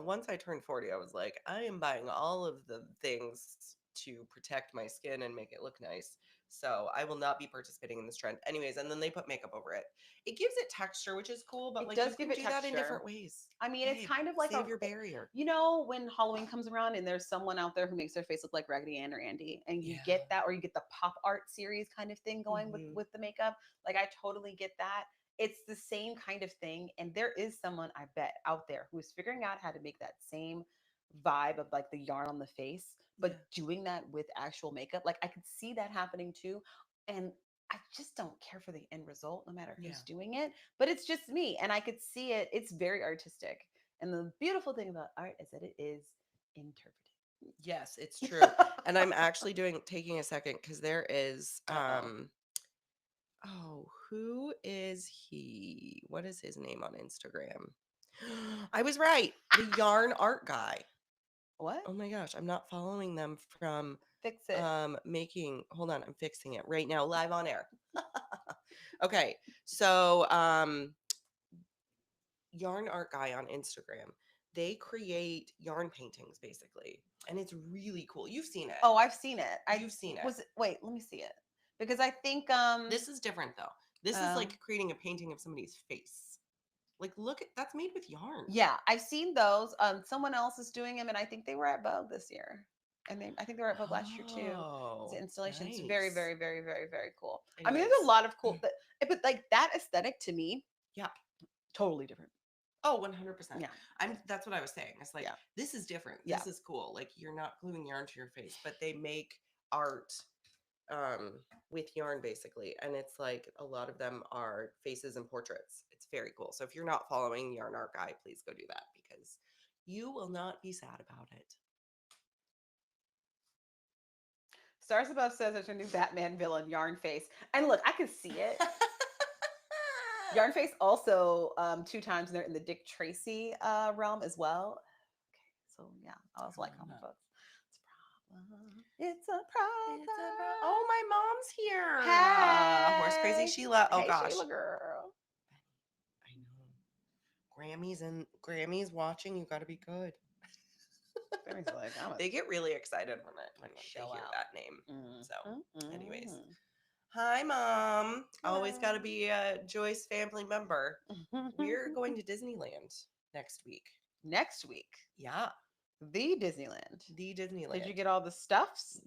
once I turned 40, I was like, I am buying all of the things to protect my skin and make it look nice. So I will not be participating in this trend. Anyways, and then they put makeup over it. It gives it texture, which is cool, but It like you does give can it do that in texture. different ways. I mean, it's Babe, kind of like save your barrier. when Halloween comes around and there's someone out there who makes their face look like Raggedy Ann or Andy, and you Yeah. get that, or you get the pop art series kind of thing going with Hmm. with the makeup. Like I totally get that. It's the same kind of thing, and there is someone I bet out there who is figuring out how to make that same vibe of like the yarn on the face, but Yeah. doing that with actual makeup, like I could see that happening too. And I just don't care for the end result, no matter Yeah. who's doing it. But it's just me, and I could see it. It's very artistic. And the beautiful thing about art is that it is Yes, it's true. interpreted. And I'm actually taking a second because there is Uh-oh. oh, who is he? What is his name on Instagram? I was right. The yarn art guy. What? Oh my gosh, I'm not following them from Fix it. making hold on, I'm fixing it right now live on air. Okay. So yarn art guy on Instagram. They create yarn paintings basically. And it's really cool. You've seen it. Oh, I've seen it. I You've seen it. was it, wait, let me see it. Because I think This is different though. This is uh, like creating a painting of somebody's face. Like look at that's made with yarn. yeah, I've seen those. Someone else is doing them, and I think they were at Vogue this year. And I think they were at Vogue last year too. It's an Oh, installation. It's very, nice. very, very, very, very cool. I mean, there's a Anyways, lot of cool, but like that aesthetic to me, yeah. totally different. Oh, 100%. Yeah, That's what I was saying. It's like yeah, this is different. yeah. This is cool. Like you're not gluing yarn to your face, but they make art with yarn basically. And it's like a lot of them are faces and portraits. It's very cool. So if you're not following Yarn Art Guy, please go do that because you will not be sad about it. Stars Above says there's a new Batman villain, Yarn Face. And look, I can see it. Yarn Face also two times they're in the Dick Tracy realm as well. Okay, so yeah, I was like comic books. It's a problem. It's a oh, my mom's here. Hey, Horse Crazy Sheila. Oh hey, gosh. Sheila girl. I know. Grammys watching. You got to be good. Like, They get really excited when they show hear out. that name. So, anyways, Mm-hmm. hi mom. Always got to Hi. be a Joyce family member. We're going to Disneyland next week. Next week. Yeah, The Disneyland. the Disneyland. Did you get all the stuffs?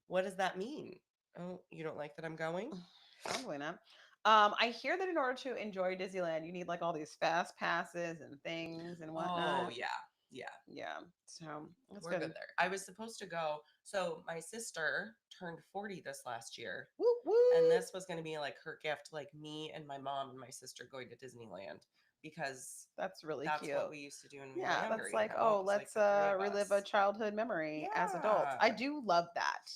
What does that mean? Oh, you don't like that I'm going? Probably not. I hear that in order to enjoy Disneyland, you need like all these fast passes and things and whatnot. Oh yeah, yeah. Yeah. So that's We're good there. I was supposed to go. So my sister turned 40 this last year. Woo, woo. And this was going to be like her gift, like me and my mom and my sister going to Disneyland because that's really that's cute. what we used to do when we were Yeah, younger. that's like, you know? oh, It was let's like the three of relive us. a childhood memory as adults. I Yeah. do love that.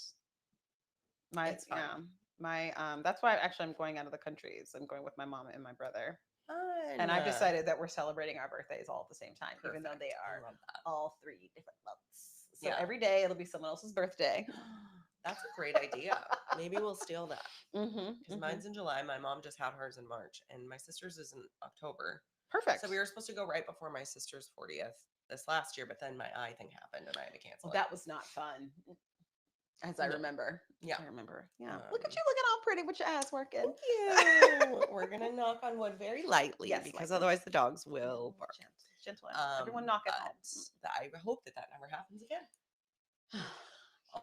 It's fun. Yeah, my that's why actually I'm going out of the country. So I'm going with my mom and my brother. Fun. And I've decided that we're celebrating our birthdays all at the same time, even though they I are love that. all 3 different months. So Yeah. every day it'll be someone else's birthday. That's a great idea. Maybe we'll steal that. Because Mine's in July. My mom just had hers in March, and my sister's is in October. Perfect. So we were supposed to go right before my sister's 40th this last year, but then my eye thing happened, and I had to cancel it. That was not fun. As I remember. Yeah. I remember. Yeah. Look at you looking all pretty with your ass working. Thank you. We're going to knock on wood very lightly because otherwise the dogs will bark. Gentle. Everyone knock at home. I hope that never happens again.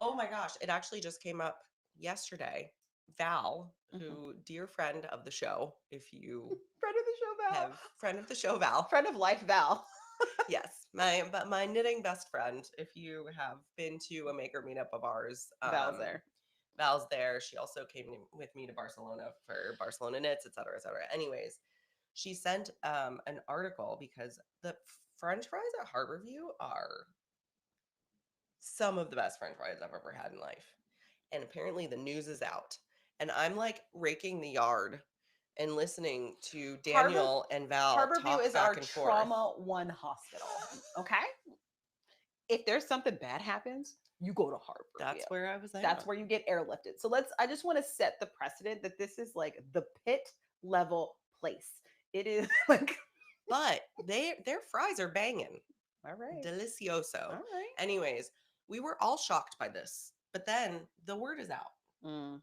Oh my gosh. It actually just came up yesterday. Val, who, dear friend of the show, if you friend of the show, Val. Friend of the show, Val. Friend of life, Val. Yes, my knitting best friend. If you have been to a maker meetup of ours, Val's there. Val's there. She also came with me to Barcelona for Barcelona Knits, etc., etc. Anyways, she sent an article because the French fries at Harborview are some of the best French fries I've ever had in life, and apparently the news is out, and I'm like raking the yard and listening to Daniel and Val Harborview talk is back our and trauma one hospital. Okay, if there's something bad happens, you go to Harborview. That's where I was at. That's where you get airlifted. So I just want to set the precedent that this is like the pit level place. It is like, but their fries are banging. All right, delicioso. All right. Anyways, we were all shocked by this, but then the word is out.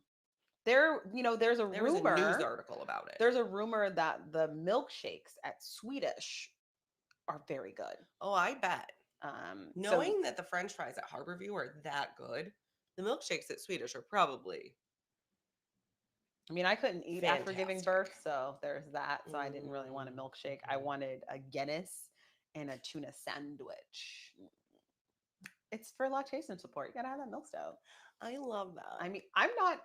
There was a news article about it. There's a rumor that the milkshakes at Swedish are very good. Oh, I bet. Knowing that the French fries at Harborview are that good, the milkshakes at Swedish are probably. I mean, I couldn't eat fantastic. After giving birth, so there's that. So I didn't really want a milkshake. I wanted a Guinness and a tuna sandwich. It's for lactation support. You gotta have that milk stout. I love that. I mean, I'm not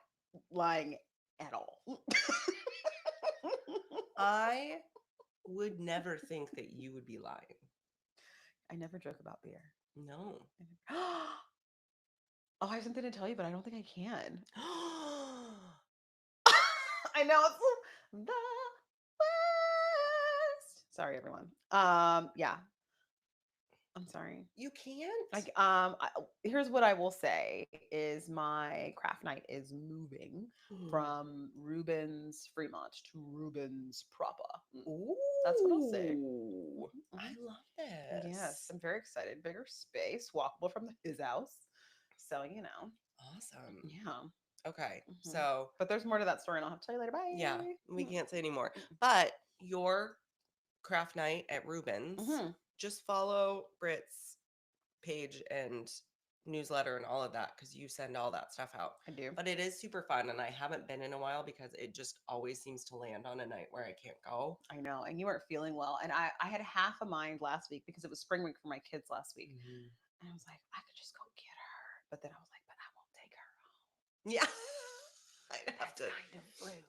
lying at all. I would never think that you would be lying. I never joke about beer. No. Oh, I have something to tell you, but I don't think I can. I know it's the West. Sorry, everyone. Yeah, I'm sorry. You can't? Like, here's what I will say is my craft night is moving Mhm. from Rubens Fremont to Rubens proper. That's what I'll say. Ooh, I Mhm. love Yes, this. I'm very excited. Bigger space, walkable from his house. So, Awesome. yeah. Okay, Mhm. so But there's more to that story, and I'll have to tell you later. yeah, Bye. we can't say anymore. But your craft night at Rubens, Mm-hmm. just follow Britt's page and newsletter and all of that because you send all that stuff out. I do. But it is super fun, and I haven't been in a while because it just always seems to land on a night where I can't go. I know. And you weren't feeling well. And I had half a mind last week because it was spring week for my kids last week. Mhm. And I was like, I could just go get her. But then I was like, but I won't take her home. Yeah, I'd have That's to. kind of rude.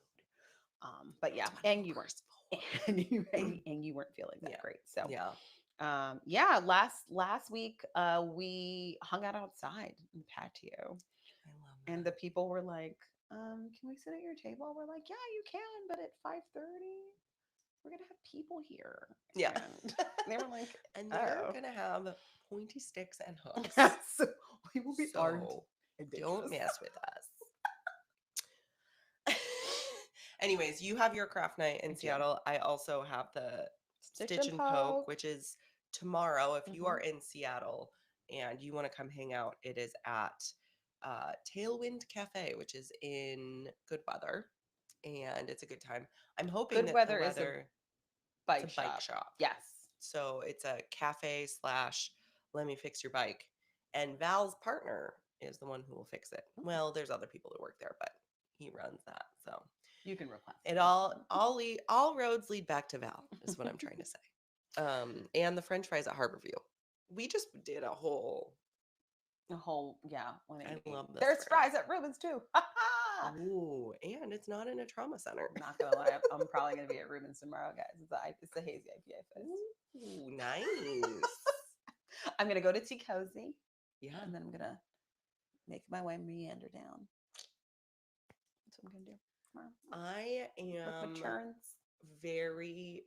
But yeah, That's what and you weren't, Uber's for. and you weren't feeling that Yeah, great. So, yeah, yeah, last week, we hung out outside in the patio, I love and the that. people were like, "Can we sit at your table?" We're like, "Yeah, you can, but at 5:30, we're gonna have people here," Yeah, and they were like, and they're "Oh, gonna have pointy sticks and hooks, so we will be armed so and don't dangerous." mess with us. Anyways, you have your craft night I in do. Seattle. I also have the Stitch Stitch and and Poke, poke. which is tomorrow. If you Hmm. are in Seattle and you want to come hang out, it is at Tailwind Cafe, which is in Good Weather, and it's a good time. I'm hoping Good that the weather is a weather, it's a bike bike shop. shop. Yes. So it's a cafe slash let me fix your bike. And Val's partner is the one who will fix it. Mm. Well, there's other people that work there, but he runs that. So You can request it it. all roads lead back to Val, is what I'm trying to say. And the French fries at Harborview. We just did a whole. A whole, yeah, I 180. love this There's brand. fries at Rubens too. I'm Oh, and it's not in a trauma center. not gonna lie, I'm probably gonna be at Rubens tomorrow, guys. It's the hazy IPA fest. Ooh, nice. I'm gonna go to Tea Cozy, Yeah, and then I'm gonna make my way meander down. That's what I'm gonna do tomorrow. I With my am churns. very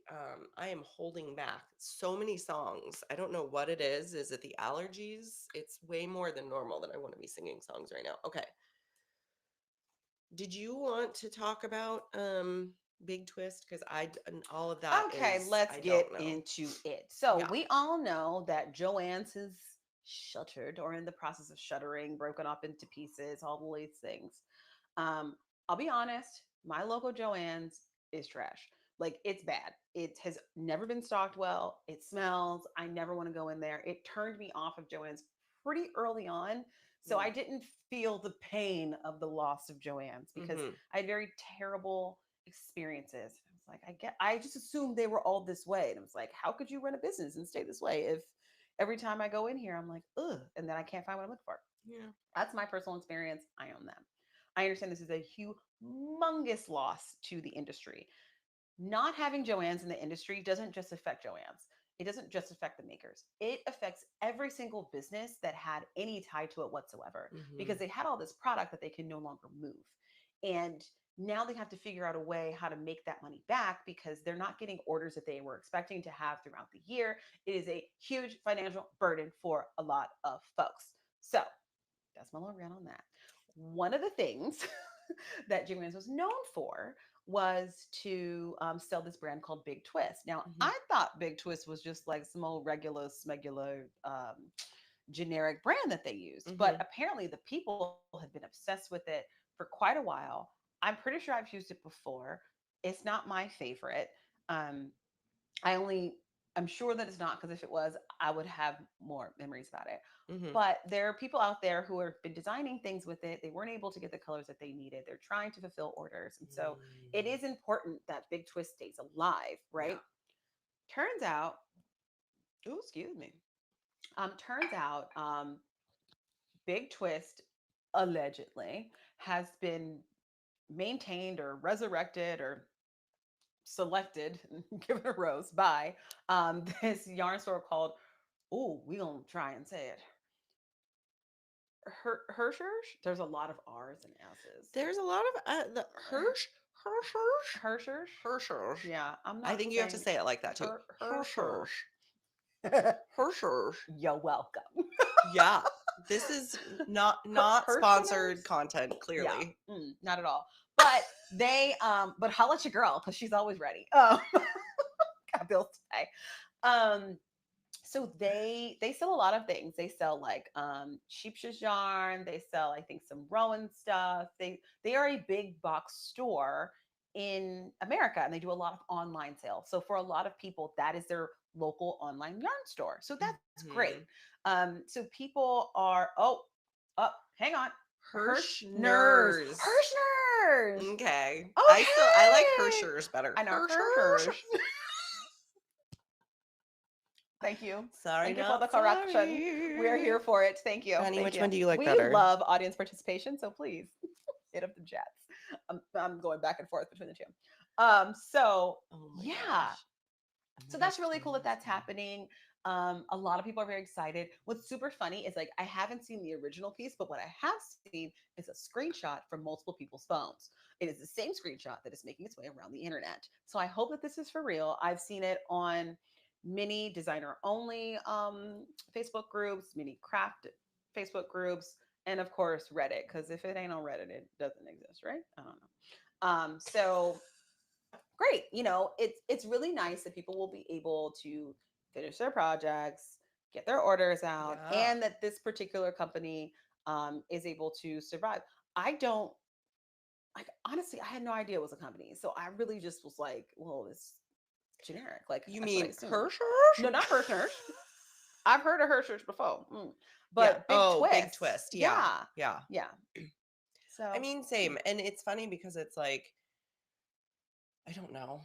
I am holding back so many songs. I don't know what it is. Is it the allergies? It's way more than normal that I want to be singing songs right now. Okay. Did you want to talk about Big Twist? Because I and all of that Okay, is let's I get don't know. into it. So Yeah. we all know that Joanne's is shuttered or in the process of shuttering, broken up into pieces, all these things. I'll be honest, my local Joanne's is trash. Like it's bad. It has never been stocked well. It smells. I never want to go in there. It turned me off of Joanne's pretty early on. So I Mm. didn't feel the pain of the loss of Joanne's because Mm-hmm. I had very terrible experiences. I was like, I just assumed they were all this way. And I was like, how could you run a business and stay this way if every time I go in here, I'm like, ugh, and then I can't find what I'm looking for. Yeah. That's my personal experience. I own them. I understand this is a humongous loss to the industry. Not having Joanne's in the industry doesn't just affect Joanne's. It doesn't just affect the makers. It affects every single business that had any tie to it whatsoever Mm-hmm. because they had all this product that they can no longer move. And now they have to figure out a way how to make that money back because they're not getting orders that they were expecting to have throughout the year. It is a huge financial burden for a lot of folks. So that's my little rant on that. One of the things that Jimmy's was known for was to sell this brand called Big Twist. Now, Mm-hmm. I thought Big Twist was just like some old regular, smegular, generic brand that they used, but Mm-hmm. apparently the people have been obsessed with it for quite a while. I'm pretty sure I've used it before. It's not my favorite. Um, I only I'm sure that it's not because if it was, I would have more memories about it. Mm-hmm. But there are people out there who have been designing things with it. They weren't able to get the colors that they needed. They're trying to fulfill orders. And so it Mm. is important that Big Twist stays alive, Yeah. right? Turns out, oh, excuse me. Turns out, Big Twist allegedly has been maintained or resurrected or selected, given a rose by this yarn store called, oh, we gonna try and say it. Herschers. There's a lot of R's and S's. There's a lot of the Herschers. Herschers. Yeah, I'm not. I think you have to say it like that too. Herschers. Herschers. You're welcome. Yeah, this is not sponsored Herschners? content. Clearly, Not at all. But they, but holla at your girl because she's always ready. Got bills to pay. So they sell a lot of things. They sell like sheepshears yarn. They sell, I think, some Rowan stuff. They are a big box store in America, and they do a lot of online sales. So for a lot of people, that is their local online yarn store. So that's great. So people are hang on. Herschners. Herschners. Okay. Okay. I like Herschers better. I know Herschers. Herschers. Thank you. Sorry, Thank you for the correction. We're here for it. Thank you. Honey, Thank which you. one do you like we better? We love audience participation, so please hit up the chats. I'm going back and forth between the two. So yeah. Gosh. So that's really cool that that's happening. A lot of people are very excited. What's super funny is like I haven't seen the original piece, but what I have seen is a screenshot from multiple people's phones. It is the same screenshot that is making its way around the internet. So I hope that this is for real. I've seen it on many designer only Facebook groups, many craft Facebook groups, and of course Reddit, because if it ain't on Reddit, it doesn't exist, right? I don't know. So great. It's really nice that people will be able to finish their projects, get their orders out, and that this particular company is able to survive. Honestly, I had no idea it was a company. So I really just was like, well, it's generic. Like, you mean Herschers? No, not Herschners. I've heard of Herschers before. But Big Twist. Yeah. So I mean, same. And it's funny because it's like, I don't know.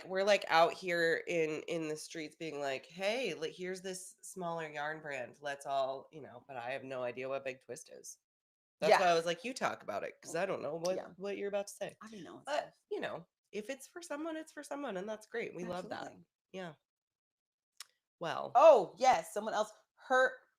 We're like out here in the streets being like, hey, like here's this smaller yarn brand. Let's all, but I have no idea what Big Twist is. That's why I was like, you talk about it, because I don't know what you're about to say. I don't know. But if it's for someone, it's for someone, and that's great. We love that. Yeah. Well. Oh yes, someone else. Herschners.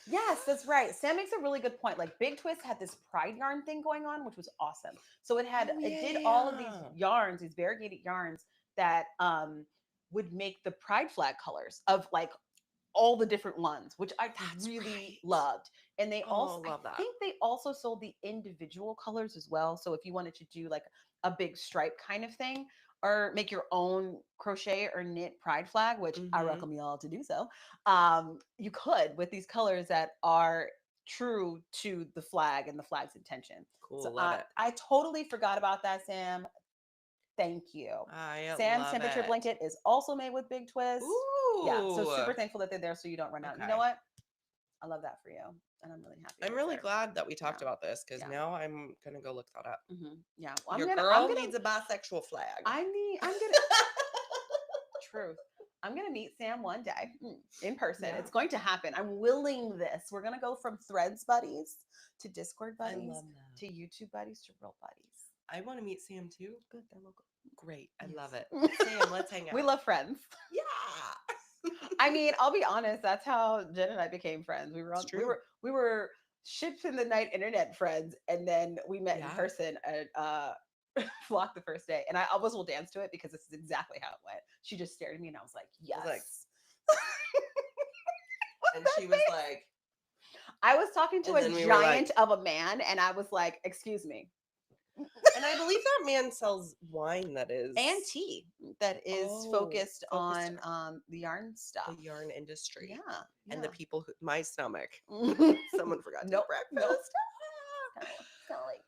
Yes, that's right. Sam makes a really good point. Like Big Twist had this pride yarn thing going on, which was awesome. So it did all of these yarns, these variegated yarns that would make the pride flag colors of like all the different ones, which I really loved. And they also, I think they also sold the individual colors as well. So if you wanted to do like a big stripe kind of thing, or make your own crochet or knit pride flag, which I recommend you all to do so, you could with these colors that are true to the flag and the flag's intention. Cool. So love it. I totally forgot about that, Sam. Thank you. Sam's temperature blanket is also made with Big Twist. Ooh. Yeah, so super thankful that they're there so you don't run out. You know what? I love that for you. And I'm really happy. I'm really glad that we talked about this, because now I'm going to go look that up. Yeah. Well, Your girl needs a bisexual flag. I'm going to... Truth. I'm going to meet Sam one day in person. Yeah. It's going to happen. I'm willing this. We're going to go from Threads buddies to Discord buddies to YouTube buddies to real buddies. I want to meet Sam too. Good. They're local. Great. I love it. Sam, let's hang out. We love friends. Yeah. I mean, I'll be honest. That's how Jen and I became friends. We were shipped in the night internet friends, and then we met in person at Flock the first day. And I always will dance to it because this is exactly how it went. She just stared at me, and I was like, "Yes." And she was like, "I was talking to a giant of a man, and I was like, excuse me." And I believe that man sells wine that is and tea that is focused on the yarn stuff, the yarn industry. Yeah. And the people who my stomach. Someone forgot to eat breakfast. Kind of late.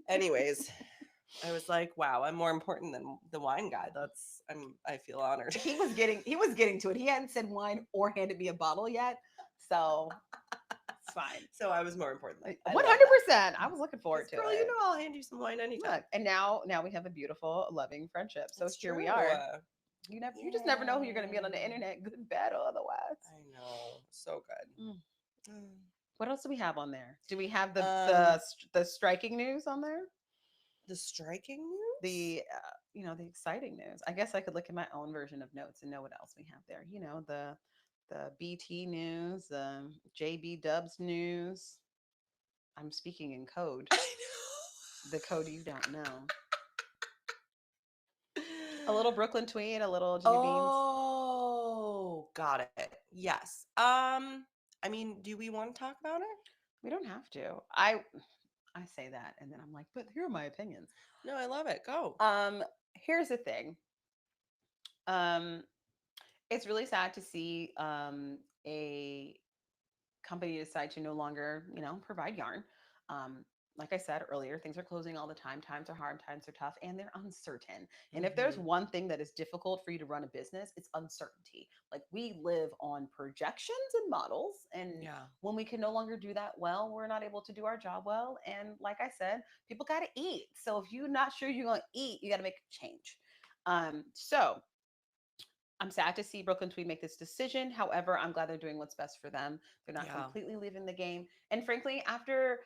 Anyways, I was like, wow, I'm more important than the wine guy. I feel honored. He was getting to it. He hadn't said wine or handed me a bottle yet, so it's fine. So I was more important. 100%. I was looking forward to it. I'll hand you some wine anytime. Look, and now we have a beautiful, loving friendship. So here we are. You just never know who you're going to meet on the Yeah. internet, good, bad, or otherwise. I know. So Mm. good. What else do we have on there? Do we have Um, the striking news on there? the striking news? The exciting news. I guess I could look at my own version of notes and know what else we have there. The BT news, JB Dubs news. I'm speaking in code, I the code you don't know. know. A little Brooklyn tweet, a little Jimmy Beans. Oh, got it. Yes. I mean, do we want to talk about it? We don't have to. I say that and then I'm like, but here are my opinions. No, I love it. Go. Here's the thing. Um, it's really sad to see a company decide to no longer, provide yarn. Um, like I said earlier, things are closing all the time. Times are hard, times are tough, and they're uncertain. And if there's Mm-hmm. one thing that is difficult for you to run a business, it's uncertainty. Like we live on projections and models. And Yeah. when we can no longer do that well, we're not able to do our job well. And like I said, people got to eat. So if you're not sure you're going to eat, you got to make a change. So I'm sad to see Brooklyn Tweed make this decision. However, I'm glad they're doing what's best for them. They're not Yeah. completely leaving the game. And frankly, after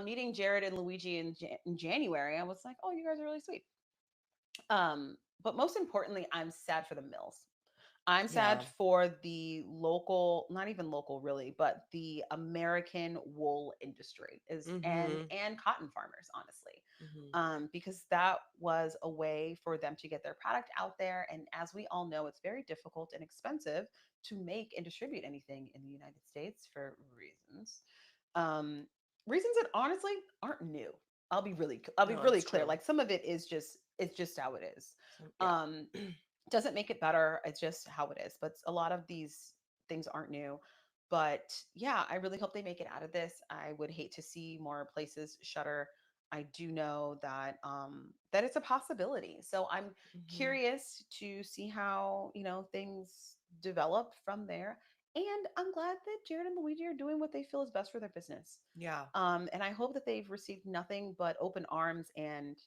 meeting Jared and Luigi in January, I was like, oh, you guys are really sweet. But most importantly, I'm sad for the mills. I'm sad Yeah. for the local, not even local really, but the American wool industry is Mm-hmm. and cotton farmers, honestly. Mm-hmm. Because that was a way for them to get their product out there. And as we all know, it's very difficult and expensive to make and distribute anything in the United States for reasons. Um, Reasons that honestly aren't new. I'll be No, really it's clear. true. Like some of it is just it's just how it is. So, yeah. Um, doesn't make it better. It's just how it is. But a lot of these things aren't new. But yeah, I really hope they make it out of this. I would hate to see more places shutter. I do know that that it's a possibility. So I'm Mm-hmm. curious to see how things develop from there. And I'm glad that Jared and Luigi are doing what they feel is best for their business. Yeah. And I hope that they've received nothing but open arms and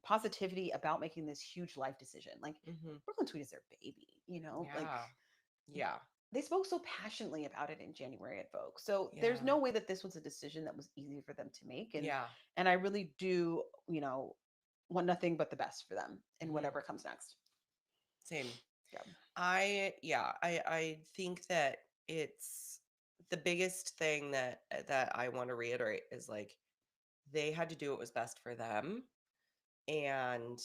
positivity about making this huge life decision. Like Mm-hmm. Brooklyn Tweet is their baby, like Yeah. Yeah. they spoke so passionately about it in January at Vogue. So there's Yeah. no way that this was a decision that was easy for them to make. Yeah. And I really do, want nothing but the best for them in Mm-hmm. whatever comes next. Same. Yeah. I think that it's the biggest thing that I want to reiterate is like they had to do what was best for them, and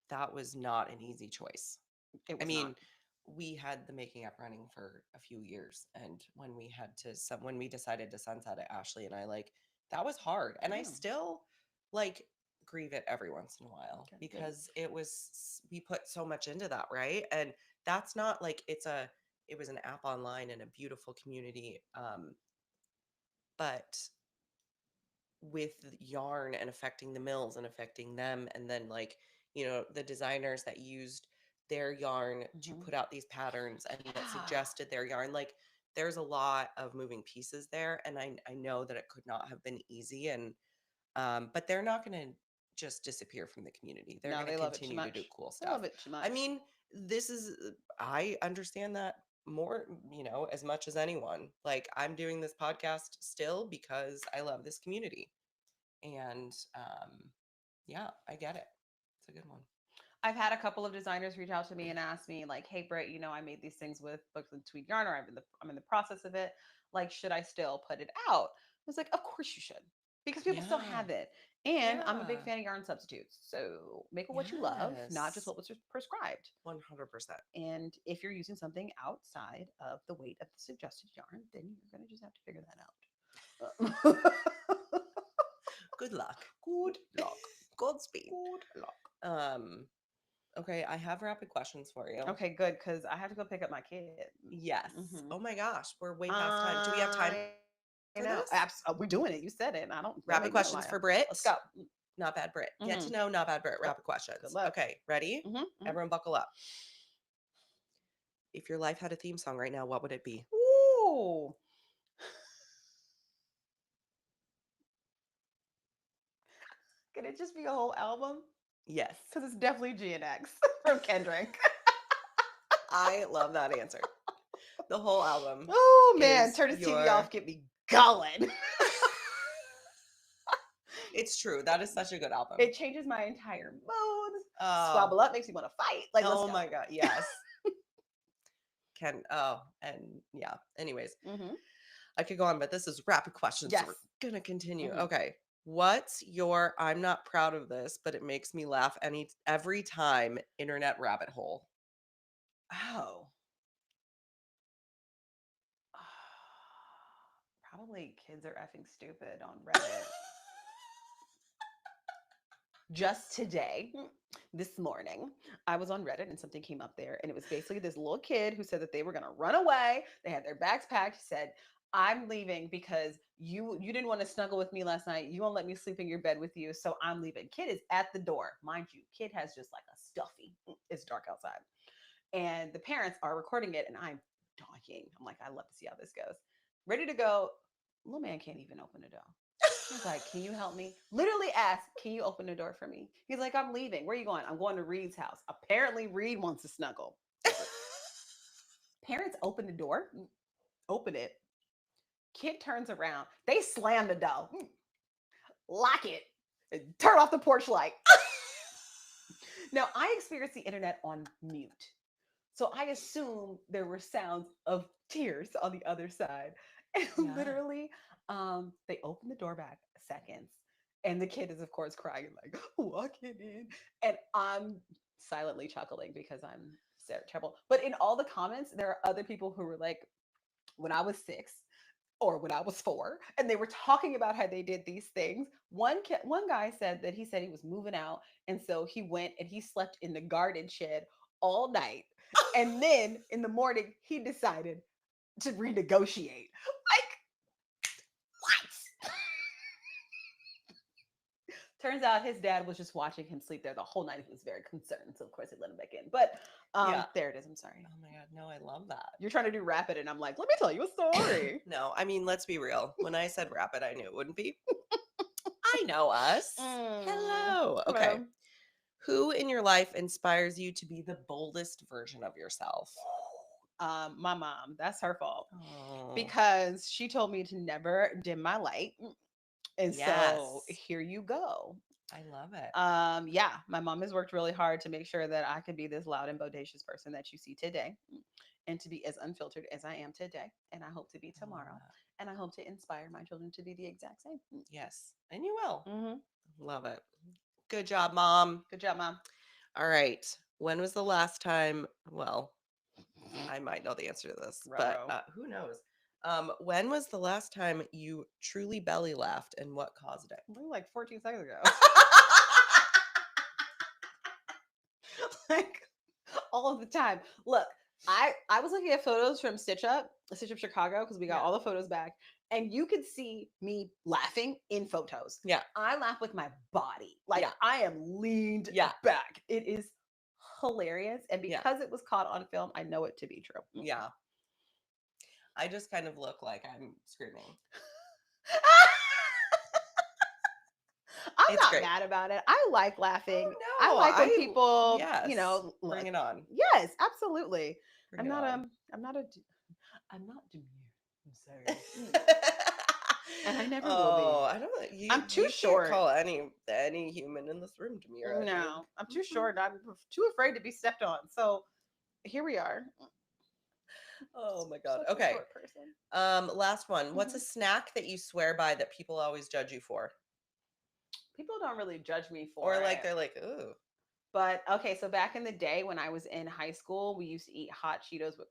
that was not an easy choice. It I was not. mean, we had the making up running for a few years, and when we decided to sunset it, Ashley and I, like, that was hard, and I Yeah. still like grieve it every once in a while Okay, good. because we put so much into that, right? And that's not like it was an app online and a beautiful community, but with yarn and affecting the mills and affecting them, and then, like, the designers that used their yarn to Hmm. put out these patterns and that Yeah. suggested their yarn, like, there's a lot of moving pieces there, and I know that it could not have been easy, and but they're not going to just disappear from the community. They're No, going to they love it too continue to do much. cool They love stuff. it too I much. mean, this is I understand that more, as much as anyone. Like, I'm doing this podcast still because I love this community. And yeah, I get it. It's a good one. I've had a couple of designers reach out to me and ask me like, "Hey, Britt, I made these things with books and tweed yarn, or I'm in the process of it. Like, should I still put it out?" I was like, "Of course you should, because people still Yeah. have it, and I'm a big Yeah. fan of yarn substitutes. So make it what you love, not just Yes. what was prescribed. 100%. And if you're using something outside of the weight of the suggested yarn, then you're gonna just have to figure that out." Good luck. Good luck. Goldspeed. Good luck. Um, okay, I have rapid questions for you. Okay, good, because I have to go pick up my kid. Yes. Hmm. Oh my gosh, we're way past time. Do we have time I for know. this? We're doing it. You said it. And I don't. That Rapid make me a questions liar. for Britt. Let's go. Not bad Brit. Get Hmm. to know not bad Brit. Oh, Rapid good questions. luck. Okay, ready? Hmm. Hmm. Everyone buckle up. If your life had a theme song right now, what would it be? Ooh. Could it just be a whole album? Yes. Because it's definitely G and X from Kendrick. I love that answer. The whole album Oh man, is turn his TV your off, get me going. It's true. That is such a good album. It changes my entire mood. Oh, Squabble up makes me want to fight. Like, let's oh go. my God. Yes. And yeah. Anyways, Mm-hmm. I could go on, but this is rapid questions. So Yes. we're going to continue. Mhm. Okay. What's your I'm not proud of this, but it makes me laugh every time internet rabbit hole? Oh. Probably kids are effing stupid on Reddit. Just today, this morning, I was on Reddit and something came up there, and it was basically this little kid who said that they were going to run away. They had their bags packed. He said, "I'm leaving because you didn't want to snuggle with me last night. You won't let me sleep in your bed with you, so I'm leaving." Kid is at the door, mind you. Kid has just like a stuffy. It's dark outside, and the parents are recording it, and I'm dying. I'm like, I love to see how this goes. Ready to go. Little man can't even open the door. He's like, "Can you help me?" Literally asked, "Can you open the door for me?" He's like, "I'm leaving. Where are you going?" "I'm going to Reed's house." Apparently, Reed wants to snuggle. Parents open the door, open it. Kid turns around. They slam the door, lock it, and turn off the porch light. Now, I experienced the internet on mute. So I assume there were sounds of tears on the other side. And Yeah. literally, they open the door back seconds. And the kid is, of course, crying, like, "Walking in." And I'm silently chuckling because I'm terrible. But in all the comments, there are other people who were like, when I was 6 or when I was 4, and they were talking about how they did these things. One guy said that he said he was moving out, and so he went and he slept in the garden shed all night, and then in the morning he decided to renegotiate. Like, what? Turns out his dad was just watching him sleep there the whole night. He was very concerned, so of course he let him back in. But Yeah. there it is. I'm sorry. Oh my God. No, I love that. You're trying to do rapid, and I'm like, let me tell you a story. No, I mean, let's be real. When I said rapid, I knew it wouldn't be. I know us. Hello. Okay. Hello. Who in your life inspires you to be the boldest version of yourself? My mom. That's her fault Oh, because she told me to never dim my light, and so yes. here you go. I love it. Yeah, my mom has worked really hard to make sure that I could be this loud and bodacious person that you see today, and to be as unfiltered as I am today, and I hope to be I love tomorrow, that. and I hope to inspire my children to be the exact same. Yes. And you will. Mm-hmm. Love it. Good job, Mom. Good job, mom. All right. When was the last time? Well, I might know the answer to this, but Ruh-roh. who knows? When was the last time you truly belly laughed and what caused it? Really, like 14 seconds ago. Like, all of the time. Look, I was looking at photos from Stitch Up Chicago, because we got Yeah. all the photos back, and you could see me laughing in photos. Yeah. I laugh with my body, like, Yeah. I am leaned Yeah. back. It is hilarious, and Yeah. because it was caught on film, I know it to be true. Yeah. I just kind of look like I'm screaming. I'm It's not great. mad about it. I like laughing. Oh, I no. like when people, Yes. look. Bring it on. Yes, absolutely. Bring I'm it not on. I'm not I'm not demure. I'm sorry. And I never will be. Oh, I don't know. I'm too You can't short. call any human in this room demure. I think. No, I'm too short. I'm too afraid to be stepped on. So here we are. Oh my God. Such a Okay. short person. Last one. What's a Mhm. snack that you swear by that people always judge you for? People don't really judge me for Or like it. they're like, ooh. But okay, so back in the day when I was in high school, we used to eat hot Cheetos with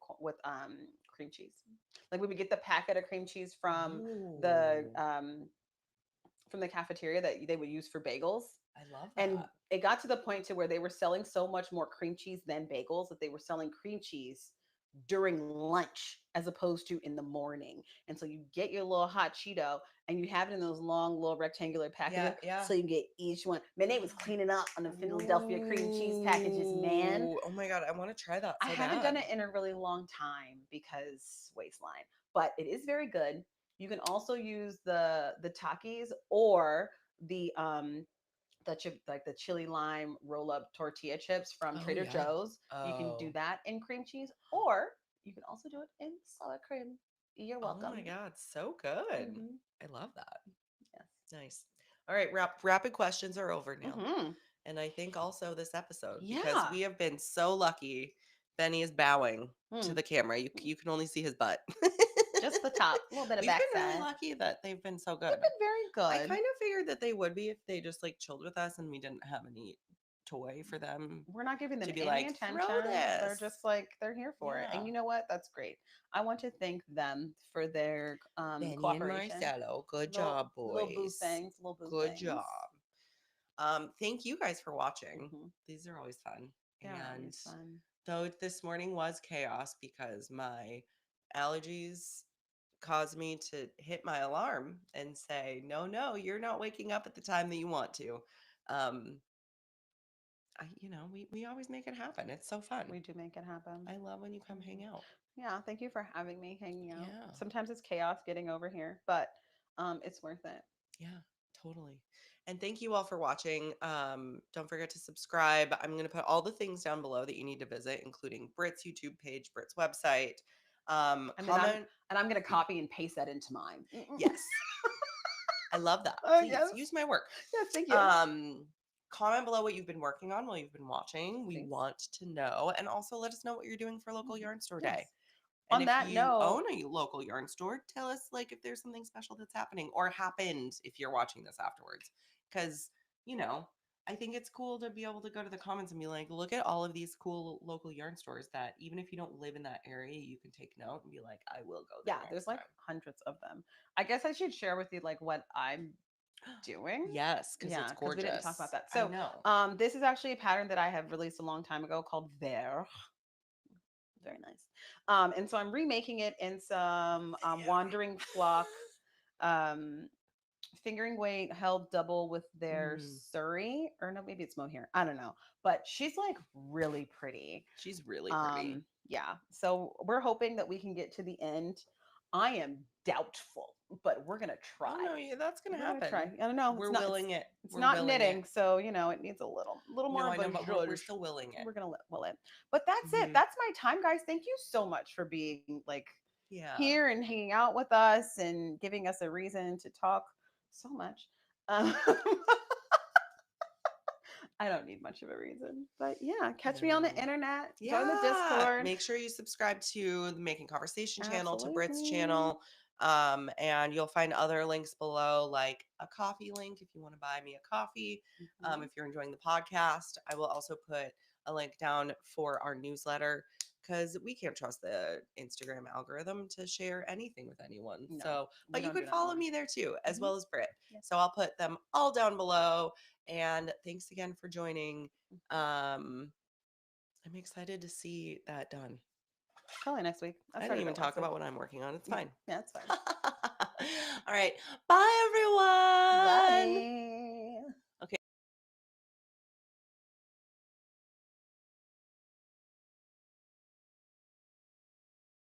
cream cheese. Like, we would get the packet of cream cheese Ooh. from the cafeteria that they would use for bagels. I love And that. it got to the point to where they were selling so much more cream cheese than bagels that they were selling cream cheese during lunch as opposed to in the morning. And so you get your little hot Cheeto and you have it in those long little rectangular packages. Yeah. So you get each one. Man, they was cleaning up on the Philadelphia cream cheese packages, man. Ooh. Oh my God. I want to try that I so haven't bad. done it in a really long time because waistline, but it is very good. You can also use the Takis or the like the chili lime roll up tortilla chips from Oh Trader yeah. Joe's. You can do Oh. that in cream cheese, or you can also do it in sour cream. You're Oh my welcome. God, so good. Hmm. I love that. Yes. Nice. All right, rapid questions are over now. Hmm. And I think also this episode, because Yeah. we have been so lucky. Benny is bowing to Hmm. the camera. You can only see his butt. Just the top, a little bit of We've been really backside. lucky that they've been so They've good. been very I good. kind of figured that they would be if they just like chilled with us and we didn't have any toy for them We're not giving them to be any like, throw attention. They're this. just like they're here for it. Yeah. And you know what? That's great. I want to thank them for their Benny and cooperation. Marcelo, good Little job, little boo boys. things, little boo Good things. job. Thank you guys for watching. Hmm. These are always fun. They're And always fun. though this morning was chaos because my allergies caused me to hit my alarm and say, no, you're not waking up at the time that you want to. Um, we always make it happen. It's so fun. We do make it happen. I love when you come hang Mhm. out. Yeah, thank you for having me hanging out. Yeah. Sometimes it's chaos getting over here, but it's worth it. Yeah, totally. And thank you all for watching. Don't forget to subscribe. I'm going to put all the things down below that you need to visit, including Britt's YouTube page, Britt's website. And then Comment. I'm gonna copy and paste that into mine. Yes. I love that. Oh Please yes, use my work. yes, thank you. Comment below what you've been working on while you've been watching. We Thanks. want to know. And also let us know what you're doing for local Mhm. yarn store Yes. day. And On if that you note, own a local yarn store, tell us like if there's something special that's happening or happened if you're watching this afterwards. Because, I think it's cool to be able to go to the comments and be like, look at all of these cool local yarn stores that even if you don't live in that area, you can take note and be like, I will go there yeah, next there's like time. hundreds of them. I guess I should share with you like what I'm doing. Yes, because Yeah, it's because we didn't talk about gorgeous. that. I So, know. this is actually a pattern that I have released a long time ago called Ver. Very nice. And so I'm remaking it in some wandering flock, um, fingering weight held double with their Mm, Surrey, or no, maybe it's mohair. I don't know, but she's like really pretty. she's really pretty. Yeah. So we're hoping that we can get to the end. I am doubtful, but we're gonna Oh try. no, yeah, that's gonna We're gonna try. happen. I don't know. We're willing it. It's We're not willing it. knitting, so it needs a little more No, I of know, a but we're zhuzh. still willing it. We're gonna will it. But that's it. Mhm. That's my time, guys. Thank you so much for being like Yeah. here and hanging out with us and giving us a reason to talk so much. Um, I don't need much of a reason, but yeah, catch me on the No. internet. Join the Yeah. Discord. Make sure you subscribe to the Making Conversation channel, to Britt's Absolutely. channel. And you'll find other links below, like a coffee link if you want to buy me a coffee. Mhm. If you're enjoying the podcast, I will also put a link down for our newsletter because we can't trust the Instagram algorithm to share anything with anyone. No, So, we but you don't do could that follow one. me there too, as Mhm. well as Britt. Yes. So I'll put them all down below. And thanks again for joining. Um, I'm excited to see that done. Probably next week. I didn't even talk about what I'm working on. It's fine. Yeah, it's fine. All right. Bye, everyone.